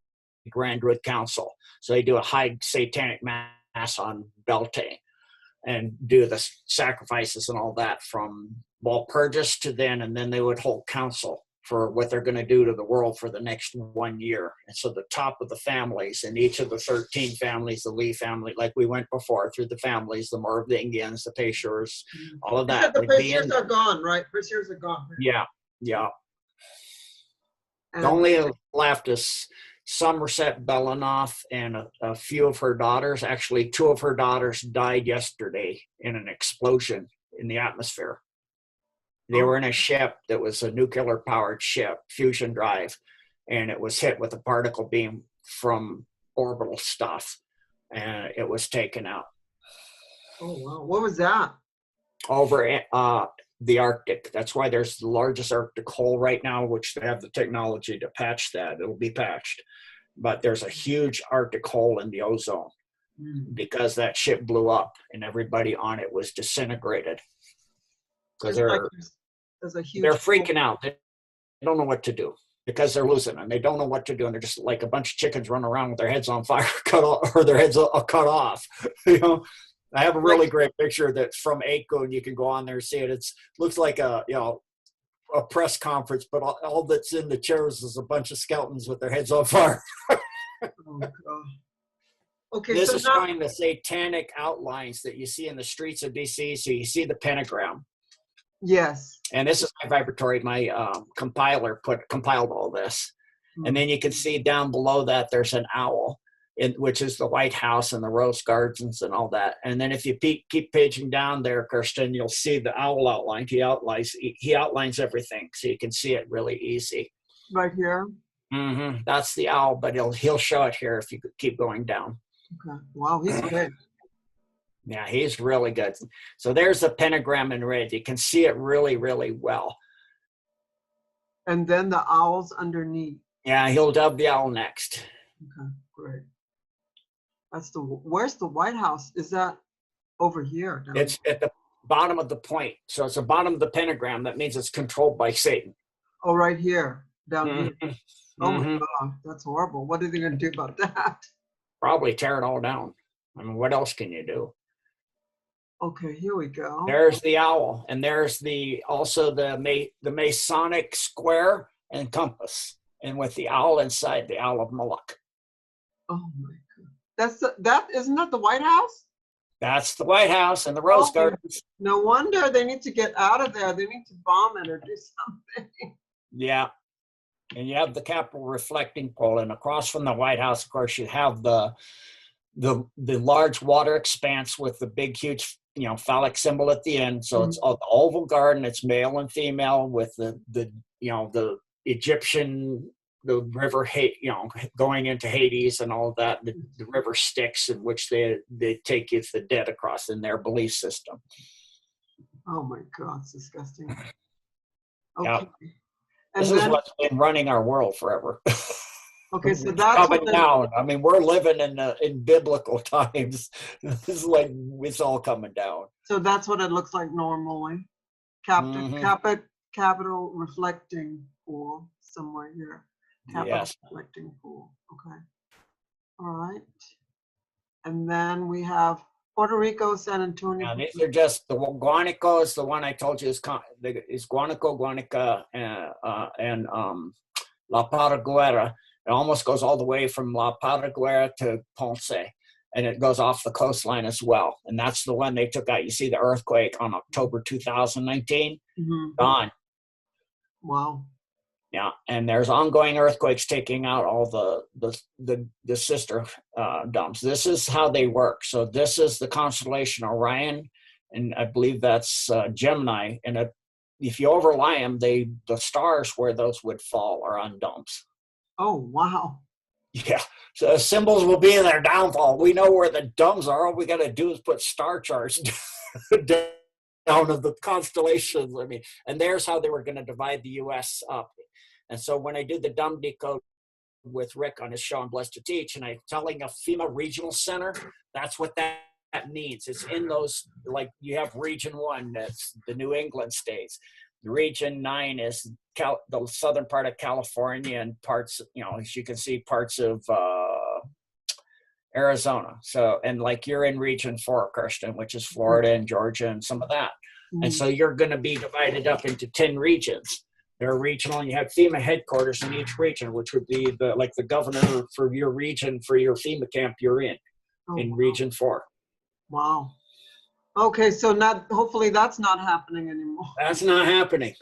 Grand Root Council. So they do a high satanic mass on Beltane and do the sacrifices and all that from Walpurgis to then, and then they would hold council for what they're going to do to the world for the next 1 year. And so the top of the families in each of the 13 families, the Lee family, like we went before through the families, the Merovingians, the Peyshers, all of that. The Peyshers are gone, right? Peyshers are gone. Yeah. The only left is Somerset Belanoff and a few of her daughters. Actually, 2 of her daughters died yesterday in an explosion in the atmosphere. They were in a ship that was a nuclear-powered ship, Fusion Drive, and it was hit with a particle beam from orbital stuff, and it was taken out. Oh, wow. What was that? Over the Arctic. That's why there's the largest Arctic hole right now, which they have the technology to patch that. It'll be patched. But there's a huge Arctic hole in the ozone because that ship blew up and everybody on it was disintegrated. Because they're freaking out. They don't know what to do. because they're losing and they don't know what to do. And they're just like a bunch of chickens running around with their heads on fire, cut off, or their heads cut off. You know, I have a really great picture that's from ACO, and you can go on there and see it. It's looks like a, you know, a press conference, but all that's in the chairs is a bunch of skeletons with their heads on fire. Oh, God. Okay, This so is now, showing the satanic outlines that you see in the streets of DC. So you see the pentagram. yes. And this is my vibratory, my compiler compiled all this. And then you can see down below that there's an owl, which is the White House and the Rose Gardens and all that. And then if you keep paging down there, Kirsten, you'll see the owl outline. He outlines everything, so you can see it really easy. Right here. Mm-hmm. That's the owl, but he'll show it here if you keep going down. Okay. Wow, he's good. Yeah, he's really good. So there's the pentagram in red. You can see it really, really well. And then the owl's underneath. Yeah, he'll dub the owl next. Okay, great. Where's the White House? Is that over here? It's at the bottom of the point. So it's the bottom of the pentagram. That means it's controlled by Satan. Oh, right here, down here. Oh Mm-hmm. my God, that's horrible. What are they going to do about that? Probably tear it all down. I mean, what else can you do? Okay, here we go. There's the owl, and there's also the Masonic square and compass, and with the owl inside, the Owl of Moloch. Oh my God, isn't that the White House? That's the White House and the Rose Gardens. No wonder they need to get out of there. They need to bomb it or do something. Yeah. And you have the Capitol reflecting pole, and across from the White House, of course, you have the large water expanse with the big, huge, you know, phallic symbol at the end. So it's the oval garden. It's male and female with the you know, the Egyptian, the river, you know, going into Hades and all of that. The river Styx, in which they take you the dead across in their belief system. Oh my God, it's disgusting. Okay. Yep. And this is what's been running our world forever. Okay, so It's that's coming down. I mean, we're living in biblical times. This is like it's all coming down. So that's what it looks like normally. Capital reflecting pool somewhere here. Capital reflecting pool. Okay. All right. And then we have Puerto Rico, San Antonio. Now, these are just the Guanico is the one I told you is Guanico, Guanica, and La Paraguera. It almost goes all the way from La Paraguera to Ponce, and it goes off the coastline as well. And that's the one they took out. You see the earthquake on October 2019? Gone. Wow. Yeah, and there's ongoing earthquakes taking out all the sister dumps. This is how they work. So this is the constellation Orion, and I believe that's Gemini. And if you overlay them, the stars where those would fall are on dumps. Oh, wow. Yeah, so symbols will be in their downfall. We know where the dumps are. All we got to do is put star charts down of the constellations. I mean, and there's how they were going to divide the U.S. up. And so when I did the dumb decode with Rick on his show I'm Blessed to Teach, and I'm telling a FEMA regional center, that's what that means. It's in those, like you have region 1, that's the New England states. The region 9 is the southern part of California and parts, you know, as you can see, parts of Arizona. So, and like you're in region 4, Kirsten, which is Florida and Georgia and some of that. And so you're going to be divided up into 10 regions. They're regional, and you have FEMA headquarters in each region, which would be the governor for your region, for your FEMA camp you're in region 4. Wow. Okay, so hopefully that's not happening anymore. That's not happening.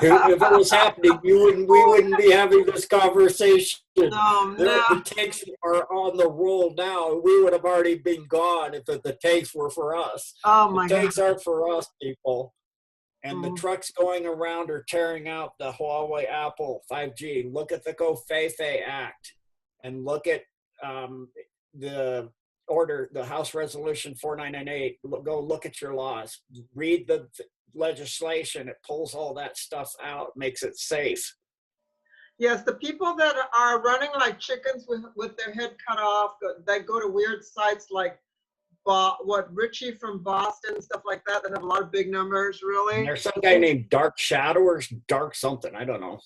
If it was happening, we wouldn't be having this conversation. No. The tanks are on the roll now. We would have already been gone if the tanks were for us. Oh my God. The tanks aren't for us, people. And the trucks going around are tearing out the Huawei Apple 5G. Look at the Go Fei Act, and look at the House Resolution 4998. Go look at your laws. Read the legislation. It pulls all that stuff out, makes it safe. Yes, the people that are running like chickens with their head cut off, they go to weird sites like Richie from Boston, stuff like that have a lot of big numbers, really. And there's some guy named Dark Shadow or Dark something, I don't know.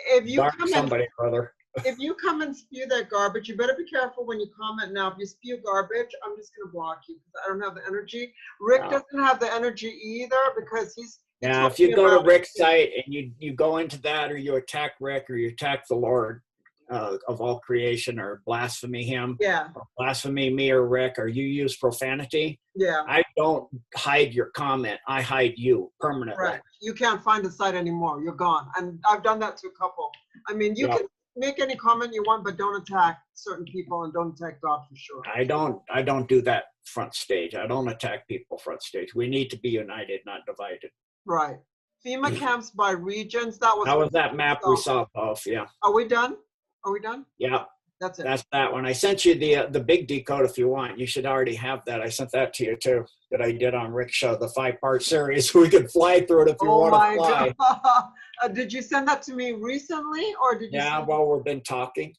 if you Darn come in, somebody, brother. if you come and spew that garbage, you better be careful when you comment now. If you spew garbage, I'm just gonna block you because I don't have the energy. Rick Wow. doesn't have the energy either because he Yeah, told if you me go to about it. Rick's site and you go into that, or you attack Rick, or you attack the Lord of all creation, or blaspheme him, Yeah, or blaspheme me or Rick, or you use profanity, yeah, I don't hide your comment. I hide you permanently. right. You can't find the site anymore. You're gone. And I've done that to a couple. I mean, you Yep. can make any comment you want, but don't attack certain people and don't attack God for sure. I don't do that front stage. I don't attack people front stage. We need to be united, not divided. Right. FEMA camps by regions. That was. How was that map we saw, both? Yeah. Are we done? Are we done? Yeah. That's it. That's that one. I sent you the big decode if you want. You should already have that. I sent that to you too, that I did on Rick's show, the 5-part series. We could fly through it if you want to fly. God. Did you send that to me recently or did you? Yeah, well, we've been talking.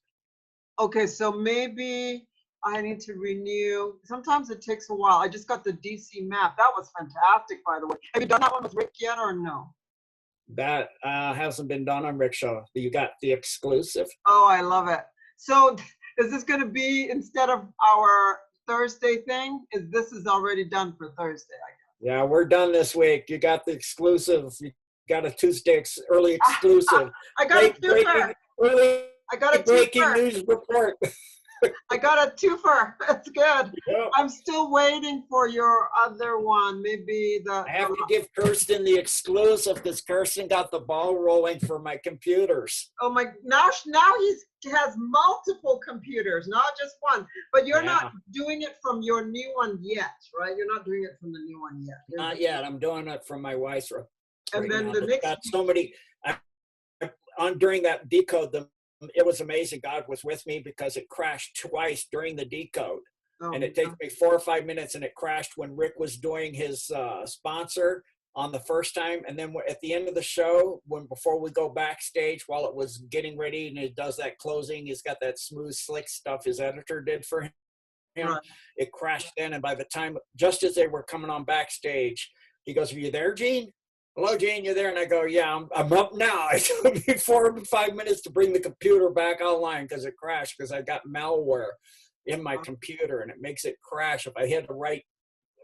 Okay, so maybe I need to renew. Sometimes it takes a while. I just got the DC map. That was fantastic, by the way. Have you done that one with Rick yet or no? That hasn't been done on Rick's show. You got the exclusive. Oh, I love it. So is this going to be instead of our Thursday thing? This is already done for Thursday, I guess. Yeah, we're done this week. You got the exclusive. You got a Tuesday early exclusive. I got a twofer. I got a breaking twofer. news report. I got a twofer. That's good. Yep. I'm still waiting for your other one. Maybe the. I have to give Kirsten the exclusive because Kirsten got the ball rolling for my computers. Oh my! Now he has multiple computers, not just one. But you're not doing it from your new one yet, right? You're not doing it from the new one yet. Not yet. I'm doing it from my wife's. And right then now. the next. Got so many. During that decode, it was amazing. God was with me because it crashed twice during the decode. Oh, and it takes me 4 or 5 minutes, and it crashed when Rick was doing his sponsor on the first time. And then at the end of the show, before we go backstage, while it was getting ready and it does that closing, he's got that smooth, slick stuff his editor did for him. Right. It crashed then, and by the time, just as they were coming on backstage, he goes, "Are you there, Gene? Hello, Gene, you there?" And I go, "Yeah, I'm up now." It took me 4 or 5 minutes to bring the computer back online because it crashed because I got malware in my computer and it makes it crash. If I hit the right,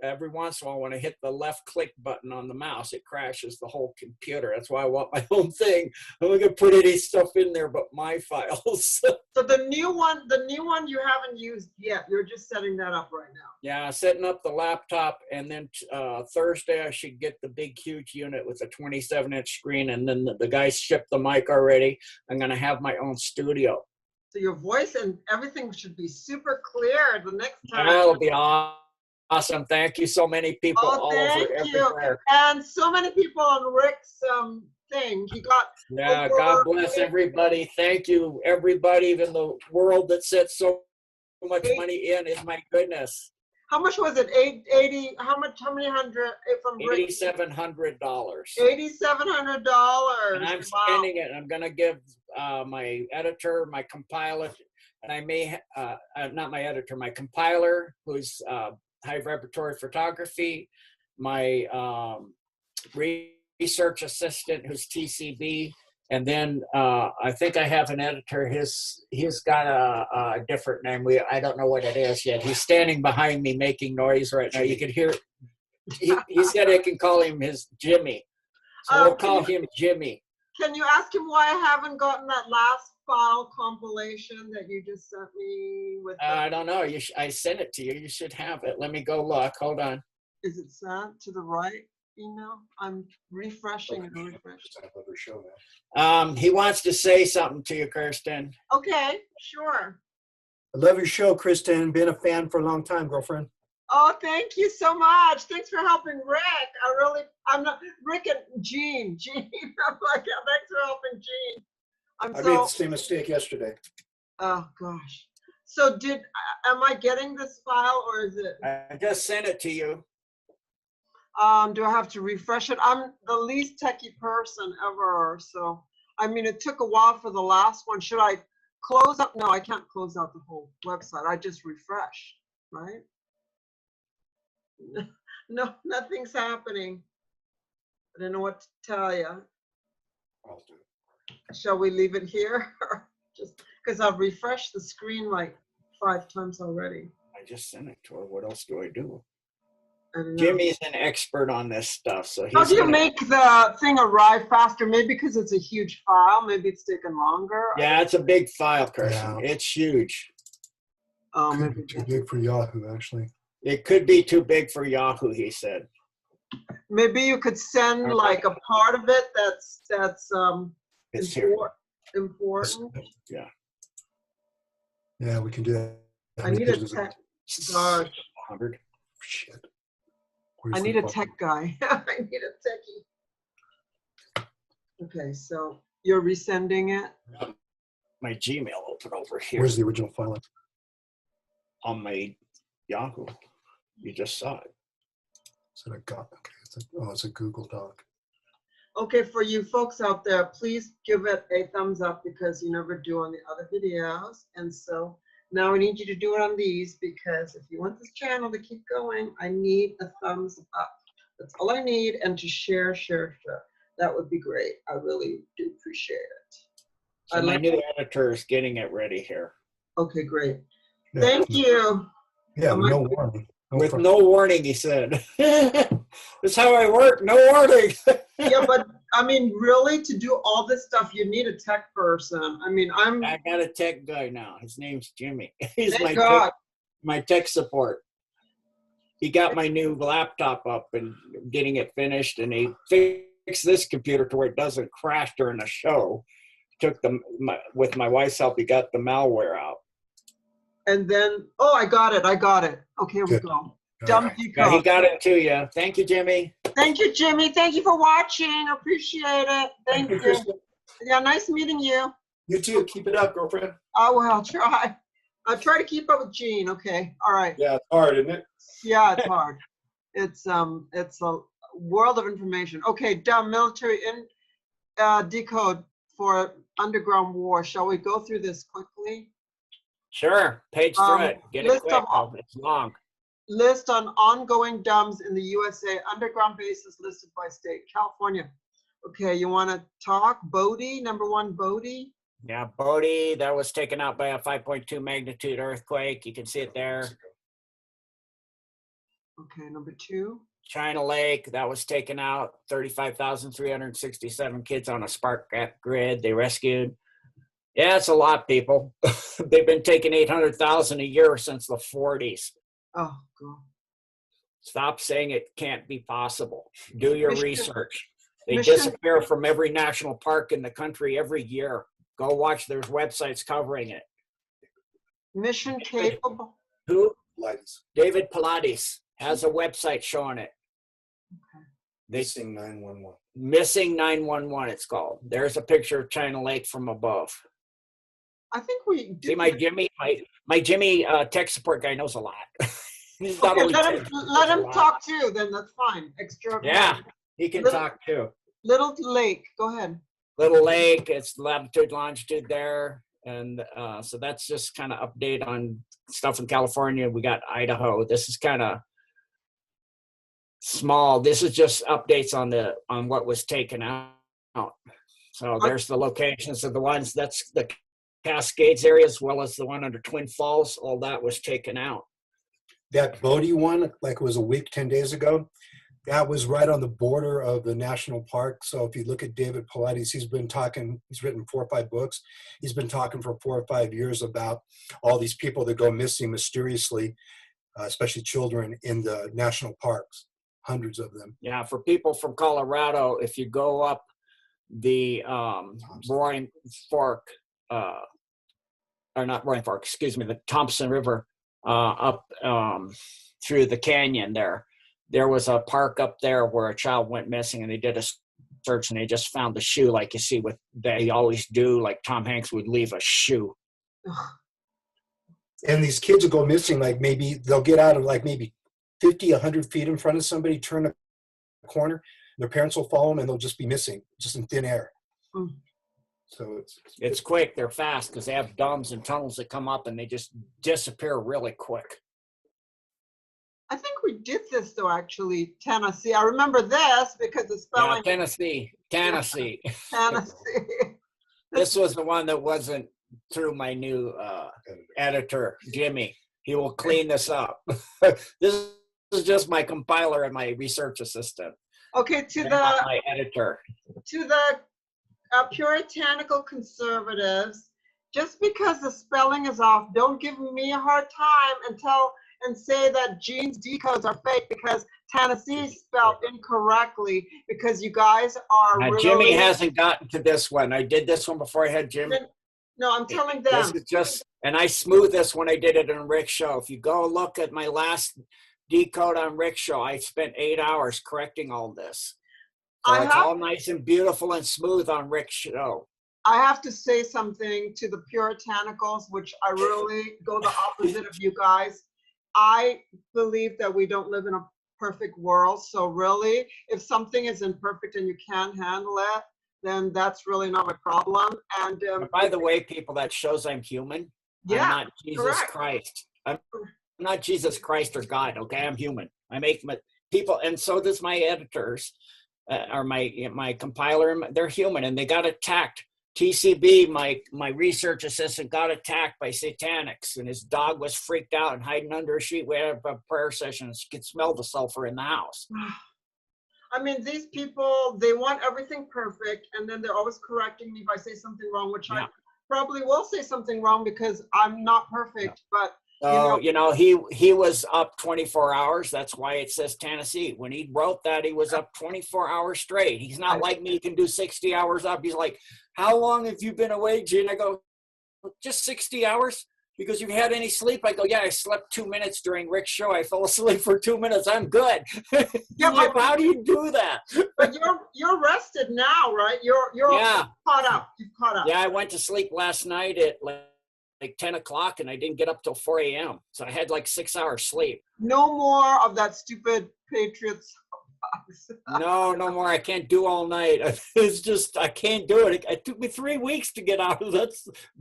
every once in a while when I hit the left click button on the mouse, it crashes the whole computer. That's why I want my own thing. I'm not gonna put any stuff in there but my files. So the new one you haven't used yet. You're just setting that up right now. Yeah, setting up the laptop, and then Thursday I should get the big huge unit with a 27-inch screen, and then the guys shipped the mic already. I'm gonna have my own studio. So your voice and everything should be super clear the next time. That'll be awesome. Thank you, so many people all over everywhere. And so many people on Rick's thing. He got. Yeah, God bless everybody. Thank you, everybody, even the world that set so much money in. Is my goodness. How much was it? 80. How many hundred from Rick? $8,700. $8,700. And I'm spending it. I'm gonna give my editor, my compiler, and I may not my editor, my compiler, who's high repertory photography, my research assistant, who's TCB, and then I think I have an editor. He's got a different name. I don't know what it is yet. He's standing behind me making noise right now. You can hear. He said I can call him his Jimmy, so we'll call him Jimmy. Can you ask him why I haven't gotten that last file compilation that you just sent me with? I don't know. I sent it to you. You should have it. Let me go look. Hold on. Is it sent to the right email? I'm refreshing and refreshing. He wants to say something to you, Kirsten. Okay, sure. I love your show, Kristen. Been a fan for a long time, girlfriend. Oh, thank you so much. Thanks for helping Rick. I'm not Rick and Gene. I'm like, thanks for helping Gene. I made the same mistake yesterday. Oh gosh. So am I getting this file or is it? I just sent it to you. Do I have to refresh it? I'm the least techie person ever. So, I mean, it took a while for the last one. Should I close up? No, I can't close out the whole website. I just refresh, right? No, nothing's happening. I don't know what to tell you. I'll do it. shall we leave it here? Just because I've refreshed the screen like 5 times already. I just sent it to her. What else do I do? I don't know. Jimmy's an expert on this stuff, so How he's do you gonna, make the thing arrive faster? Maybe because it's a huge file. Maybe it's taken longer. yeah, it's a big file, Kirsten. Yeah. It's huge. Could Maybe be too big for Yahoo, actually. It could be too big for Yahoo, he said. maybe you could send like a part of it that's It's here. important. Yeah, we can do that. I need a tech. Gosh, 100. Shit. I need a tech guy. I need a techie. Okay, so you're resending it? My Gmail open over here Where's the original file? on my Yahoo. You just saw it. So I got, okay, it's a Google Doc. Okay, for you folks out there, please give it a thumbs up because you never do on the other videos. And so now I need you to do it on these because if you want this channel to keep going, I need a thumbs up. That's all I need. And to share. That would be great. I really do appreciate it. So my new editor is getting it ready here. Okay, great. Yeah, Thank you. Yeah, no warning. With no warning, he said. That's how I work, no warning. Yeah, but I mean, really, to do all this stuff, you need a tech person. I mean, I got a tech guy now. His name's Jimmy. He's Thank God. my tech support. He got my new laptop up and getting it finished, and he fixed this computer to where it doesn't crash during the show. Took with my wife's help, he got the malware out. And then, oh, I got it. Okay, here we Good. go. All Dumb right. Yeah, he Decode. got it to you. Thank you, Jimmy. Thank you, Jimmy. Thank you for watching. Appreciate it. Thank you. Kristen. Yeah, nice meeting you. You too. Keep it up, girlfriend. I will try. I'll try to keep up with Gene. Okay. All right. Yeah, it's hard, isn't it? Yeah, it's hard. It's a world of information. Okay, dumb military decode for underground war. Shall we go through this quickly? Sure, page through it. Get it list quick. of- though. It's long. List on ongoing DUMBs in the USA, underground bases listed by state. California. Okay, you want to talk? Bodie, number 1, Bodie. Yeah, Bodie, that was taken out by a 5.2 magnitude earthquake. You can see it there. Okay, number 2. China Lake, that was taken out. 35,367 kids on a spark grid they rescued. Yeah, it's a lot, people. They've been taking 800,000 a year since the 40s. Oh, God. Stop saying it can't be possible. Do your Mission- research. They Mission- disappear from every national park in the country every year. Go watch. There's websites covering it. Mission capable. Who? Lights. David Pilates has a website showing it. They Missing 911. Missing 911. It's called. There's a picture of China Lake from above. I think we See, did. my Jimmy tech support guy knows a lot. He's not Okay, only let him tech, he knows a lot. talk too. Then that's fine. Extra. Yeah, he can Little- talk too. Little Lake. Go ahead. Little Lake, it's latitude, longitude there. And so that's just kind of update on stuff in California. We got Idaho. This is kind of small. This is just updates on what was taken out. So there's the locations of the ones, that's the Cascades area as well as the one under Twin Falls. All that was taken out. That Bodie one, like it was a week, 10 days ago, that was right on the border of the national park. So if you look at David Pilates, he's written 4 or 5 books. He's been talking for 4 or 5 years about all these people that go missing mysteriously, especially children in the national parks, hundreds of them. Yeah, for people from Colorado, if you go up the Roaring Fork, or not Roaring Fork, excuse me, the Thompson River, up through the canyon there was a park up there where a child went missing, and they did a search and they just found the shoe, like you see they always do, like Tom Hanks would leave a shoe. And these kids will go missing, like maybe they'll get out of like maybe 50, 100 feet in front of somebody, turn a corner, their parents will follow them, and they'll just be missing, just in thin air. Mm. So It's quick, they're fast because they have domes and tunnels that come up and they just disappear really quick. I think we did this though, actually, Tennessee. I remember this because the Yeah, spelling Tennessee. Tennessee. This was the one that wasn't through my new editor, Jimmy. He will clean this up. This is just my compiler and my research assistant. Okay, to Not my editor. the puritanical conservatives, just because the spelling is off, don't give me a hard time and say that Gene's decodes are fake because Tennessee is spelled incorrectly, because you guys are really... Jimmy hasn't gotten to this one. I did this one before I had Jimmy. No, I'm telling them. This is just, and I smoothed this when I did it on Rick's show. If you go look at my last decode on Rick's show, I spent 8 hours correcting all this. So it's all nice and beautiful and smooth on Rick's show. I have to say something to the puritanicals, which I really go the opposite of you guys. I believe that we don't live in a perfect world. So really, if something is imperfect and you can't handle it, then that's really not my problem. And by the way, people, that shows I'm human. Yeah, I'm not Jesus correct. Christ. I'm not Jesus Christ or God. Okay, I'm human. I make people, and so does my editors, or my compiler. They're human, and they got attacked. TCB, my research assistant, got attacked by satanics, and his dog was freaked out and hiding under a sheet. We had a prayer session, and she could smell the sulfur in the house. I mean, these people, they want everything perfect, and then they're always correcting me if I say something wrong, which I probably will say something wrong because I'm not perfect. But so, he was up 24 hours. That's why it says Tennessee. When he wrote that, he was up 24 hours straight. He's not like me. He can do 60 hours up. He's like, how long have you been away, Gene? I go, just 60 hours. Because you had any sleep? I go, yeah, I slept 2 minutes during Rick's show. I fell asleep for 2 minutes. I'm good. Yeah, like, how do you do that? But you're rested now, right? You're caught up. You've caught up. Yeah, I went to sleep last night at like 10 o'clock, and I didn't get up till 4 a.m. So I had like 6 hours sleep. No more of that stupid Patriots. No more. I can't do all night. It's just, I can't do it. It took me 3 weeks to get out of that,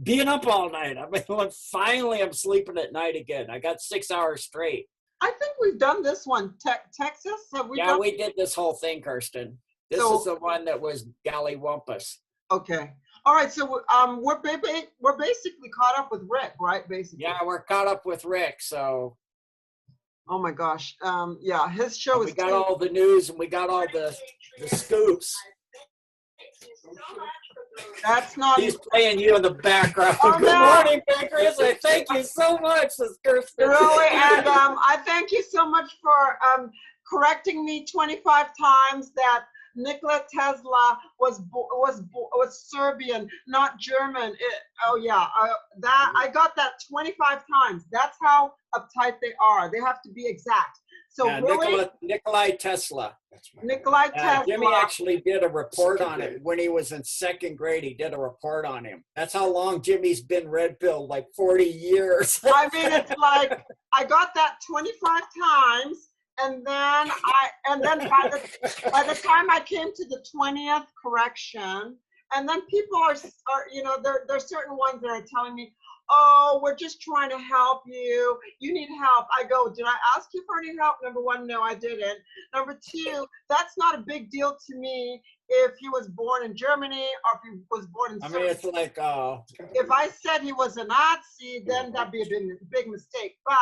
being up all night. I mean, finally I'm sleeping at night again. I got 6 hours straight. I think we've done this one. Texas? We did this whole thing, Kirsten. This is the one that was Gallywumpus. Okay. All right. So we're basically caught up with Rick, right? Basically. Yeah, we're caught up with Rick. So. Oh my gosh. Yeah, his show is. We got all the news and we got all the scoops. That's not. He's playing you in the background. Oh, Good morning, Chris. Thank you so much, Kirsten. Really, and I thank you so much for correcting me 25 times that Nikola Tesla was Serbian, not German. I got that 25 times. That's how uptight they are. They have to be exact. So really, Nikolai Tesla. Nikolai Tesla. Jimmy actually did a report on it when he was in second grade. He did a report on him. That's how long Jimmy's been red-pilled, like 40 years. I mean, it's like I got that 25 times. And then by the time I came to the 20th correction, and then people are there's certain ones that are telling me, oh, we're just trying to help you. You need help. I go, did I ask you for any help? Number one, no, I didn't. Number two, that's not a big deal to me if he was born in Germany or if he was born in Serbia. I mean, it's like, if I said he was a Nazi, then that'd be a big mistake. But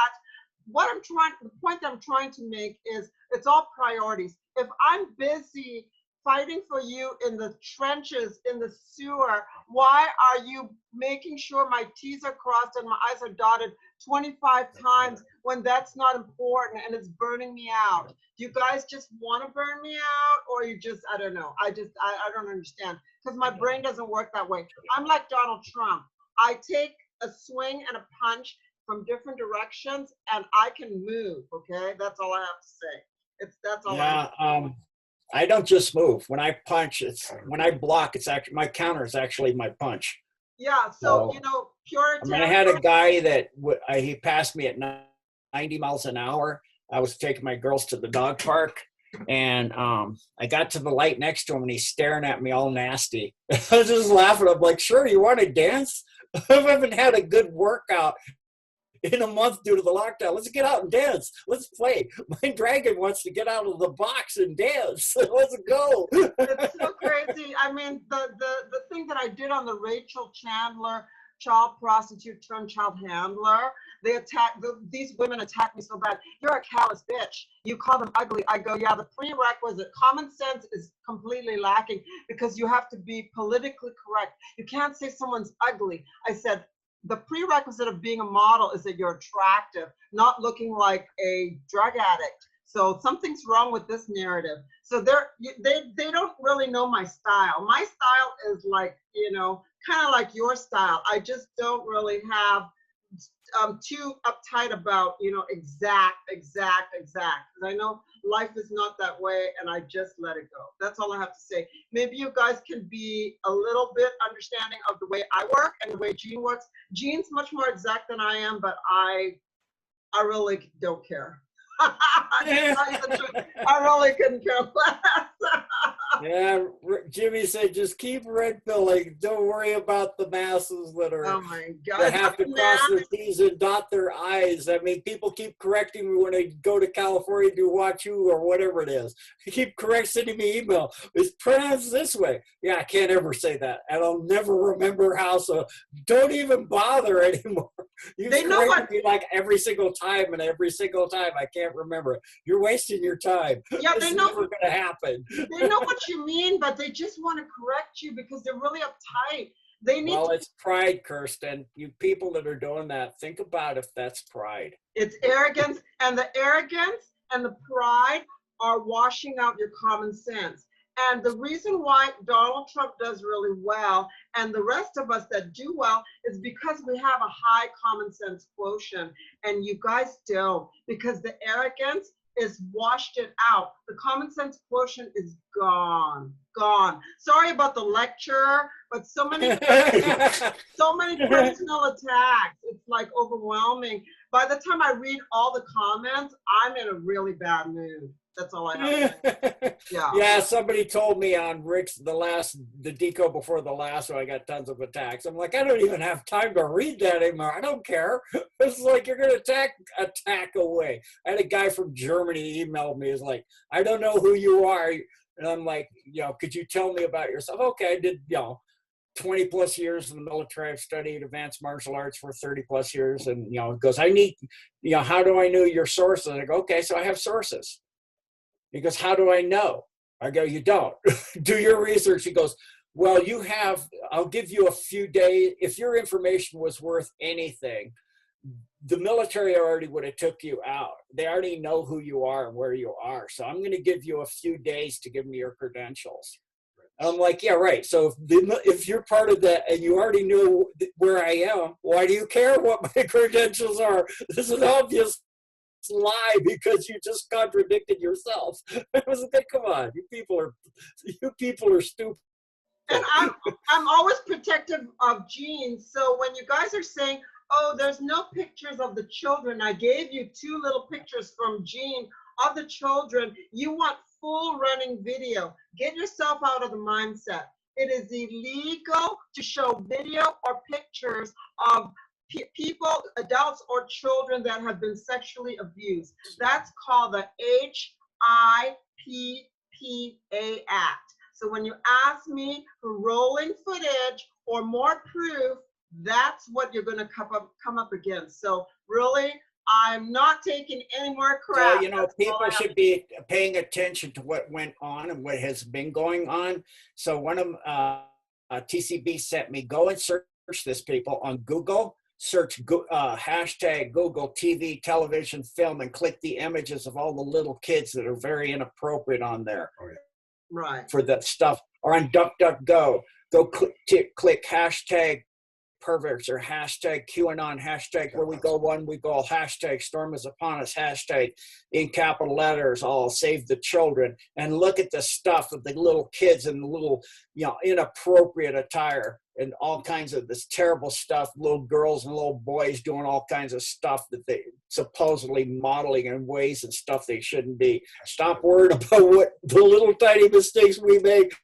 the point that I'm trying to make is it's all priorities. If I'm busy fighting for you in the trenches, in the sewer, why are you making sure my T's are crossed and my I's are dotted 25 times when that's not important and it's burning me out? Do you guys just want to burn me out, or you just, I don't know. I don't understand, because my brain doesn't work that way. I'm like Donald Trump. I take a swing and a punch from different directions, and I can move. Okay, that's all I have to say. That's all. Yeah, I don't just move. When I punch, when I block, it's actually my counter is actually my punch. Yeah. So Puritan. I mean, I had a guy that he passed me at 90 miles an hour. I was taking my girls to the dog park, and I got to the light next to him, and he's staring at me all nasty. I was just laughing. I'm like, sure, you want to dance? I haven't had a good workout in a month due to the lockdown. Let's get out and dance. Let's play. My dragon wants to get out of the box and dance. Let's go. It's so crazy. I mean, the thing that I did on the Rachel Chandler child prostitute turned child handler. They these women attack me so bad. You're a callous bitch. You call them ugly. I go, yeah, the prerequisite common sense is completely lacking because you have to be politically correct. You can't say someone's ugly. I said, the prerequisite of being a model is that you're attractive, not looking like a drug addict. So something's wrong with this narrative. So they don't really know my style. My style is like, you know, kind of like your style. I just don't really have too uptight about, you know, exact. Because I know life is not that way, and I just let it go. That's all I have to say. Maybe you guys can be a little bit understanding of the way I work and the way Gene works. Gene's much more exact than I am, but I really don't care. I really couldn't care less. Yeah, Jimmy said, just keep red pilling. Don't worry about the masses that are. Oh my God! They have to cross their T's and dot their I's. I mean, people keep correcting me when I go to California to watch you or whatever it is. They keep sending me email. It's pronounced this way. Yeah, I can't ever say that, and I'll never remember how. So don't even bother anymore. You correct me like every single time, and every single time I can't remember it. You're wasting your time. Yeah, this they is know never going to happen. They know what you mean, but they just want to correct you because they're really uptight. They need. Well, it's pride, Kirsten. You people that are doing that, think about if that's pride. It's arrogance, and the arrogance and the pride are washing out your common sense. And the reason why Donald Trump does really well and the rest of us that do well is because we have a high common sense quotient, and you guys don't, because the arrogance is washed it out. The common sense quotient is gone. Sorry about the lecture, but so many personal attacks. It's like overwhelming. By the time I read all the comments, I'm in a really bad mood. That's all I have to say. Yeah. Yeah, somebody told me on Rick's, the Decode before the last one, I got tons of attacks. I'm like, I don't even have time to read that anymore. I don't care. It's like, you're going to attack away. I had a guy from Germany emailed me. He's like, I don't know who you are. And I'm like, you know, could you tell me about yourself? Okay, I did, you know, 20 plus years in the military. I've studied advanced martial arts for 30 plus years. And, you know, it goes, I need, you know, how do I know your sources? I go, okay, so I have sources. He goes, how do I know? I go, you don't. Do your research. He goes, well, I'll give you a few days. If your information was worth anything, the military already would have took you out. They already know who you are and where you are. So I'm going to give you a few days to give me your credentials. And I'm like, yeah, right. So if you're part of that and you already knew where I am, why do you care what my credentials are? This is obvious lie because you just contradicted yourself. I was like, come on, you people are stupid. And I'm always protective of Gene. So when you guys are saying, oh, there's no pictures of the children, I gave you 2 little pictures from Gene of the children. You want full running video. Get yourself out of the mindset. It is illegal to show video or pictures of people, adults or children that have been sexually abused. That's called the HIPPA Act. So when you ask me for rolling footage or more proof, that's what you're going to come up against. So really, I'm not taking any more crap. Well, you know, people should be paying attention to what went on and what has been going on. So one of TCB sent me, go and search this, people, on Google. Search hashtag Google TV, television, film, and click the images of all the little kids that are very inappropriate on there. Right. For that stuff. Or on DuckDuckGo, go click hashtag perverts or hashtag QAnon, hashtag where we go one, we go, hashtag storm is upon us, hashtag in capital letters, all save the children, and look at the stuff of the little kids and the little, you know, inappropriate attire and all kinds of this terrible stuff, little girls and little boys doing all kinds of stuff that they supposedly modeling in ways and stuff they shouldn't be. Stop worrying about what the little tiny mistakes we make.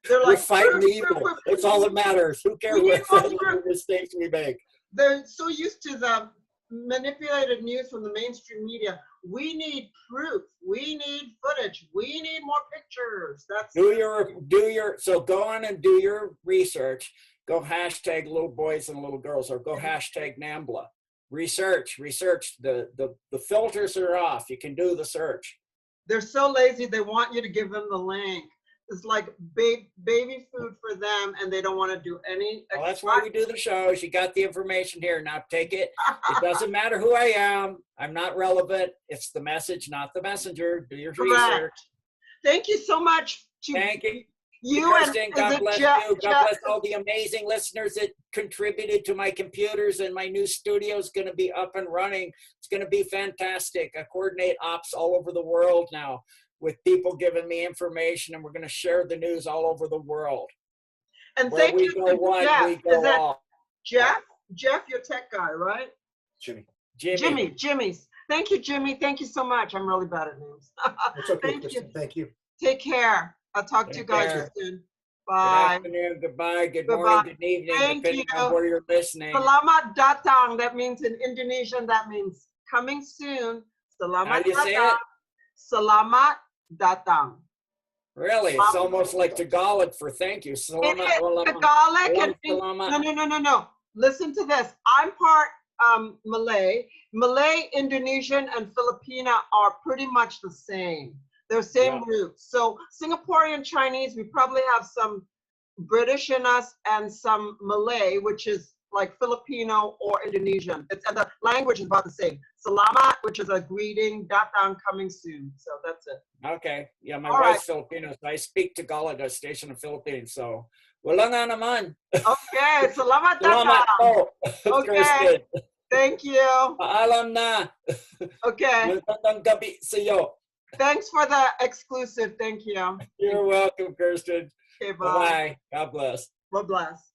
We're fighting evil. That's all that matters. Who cares what mistakes we make? They're so used to the manipulated news from the mainstream media. We need proof. We need footage. We need more pictures. That's So go on and do your research. Go hashtag little boys and little girls, or go hashtag NAMBLA. Research. The filters are off. You can do the search. They're so lazy. They want you to give them the link. It's like baby food for them, and they don't want to do any. Well, that's why we do the shows. You got the information here. Now take it. It doesn't matter who I am. I'm not relevant. It's the message, not the messenger. Do your research. Thank you so much. Thank you. You Kirsten, and God bless you. God bless all the amazing listeners that contributed to my computers, and my new studio is going to be up and running. It's going to be fantastic. I coordinate ops all over the world now with people giving me information, and we're going to share the news all over the world. And where thank we you go to one, Jeff. we go Is that all. Jeff, your tech guy, right? Jimmy. Thank you, Jimmy. Thank you so much. I'm really bad at names. That's okay, Thank Kristen. you. Thank you. Take care. I'll talk to you Take guys care. soon. Good Bye. afternoon, goodbye, good Goodbye. morning, good evening, Thank depending you. on where you're listening. Selamat datang. That means in Indonesian, that means coming soon. How Selamat do you say datang. it? Selamat datang. Really? It's almost like Tagalog for thank you. It is Salamat. Tagalog and Salamat. no. Listen to this. I'm part Malay. Malay, Indonesian, and Filipino are pretty much the same. They're same roots. So Singaporean Chinese, we probably have some British in us and some Malay, which is like Filipino or Indonesian. And the language is about the same. Salamat, which is a greeting, datang, coming soon. So that's it. Okay. Yeah, my All wife's Filipino, so I speak Tagalog. I station in the Philippines, so wala nga naman. Okay, salamat Salamat datang. po. Okay. Kirsten. Thank you. Paalam na. Okay. Magandang gabi sa'yo. Thanks for the exclusive. Thank you. You're welcome, Kirsten. Okay, bye. Bye-bye. God bless. God bless.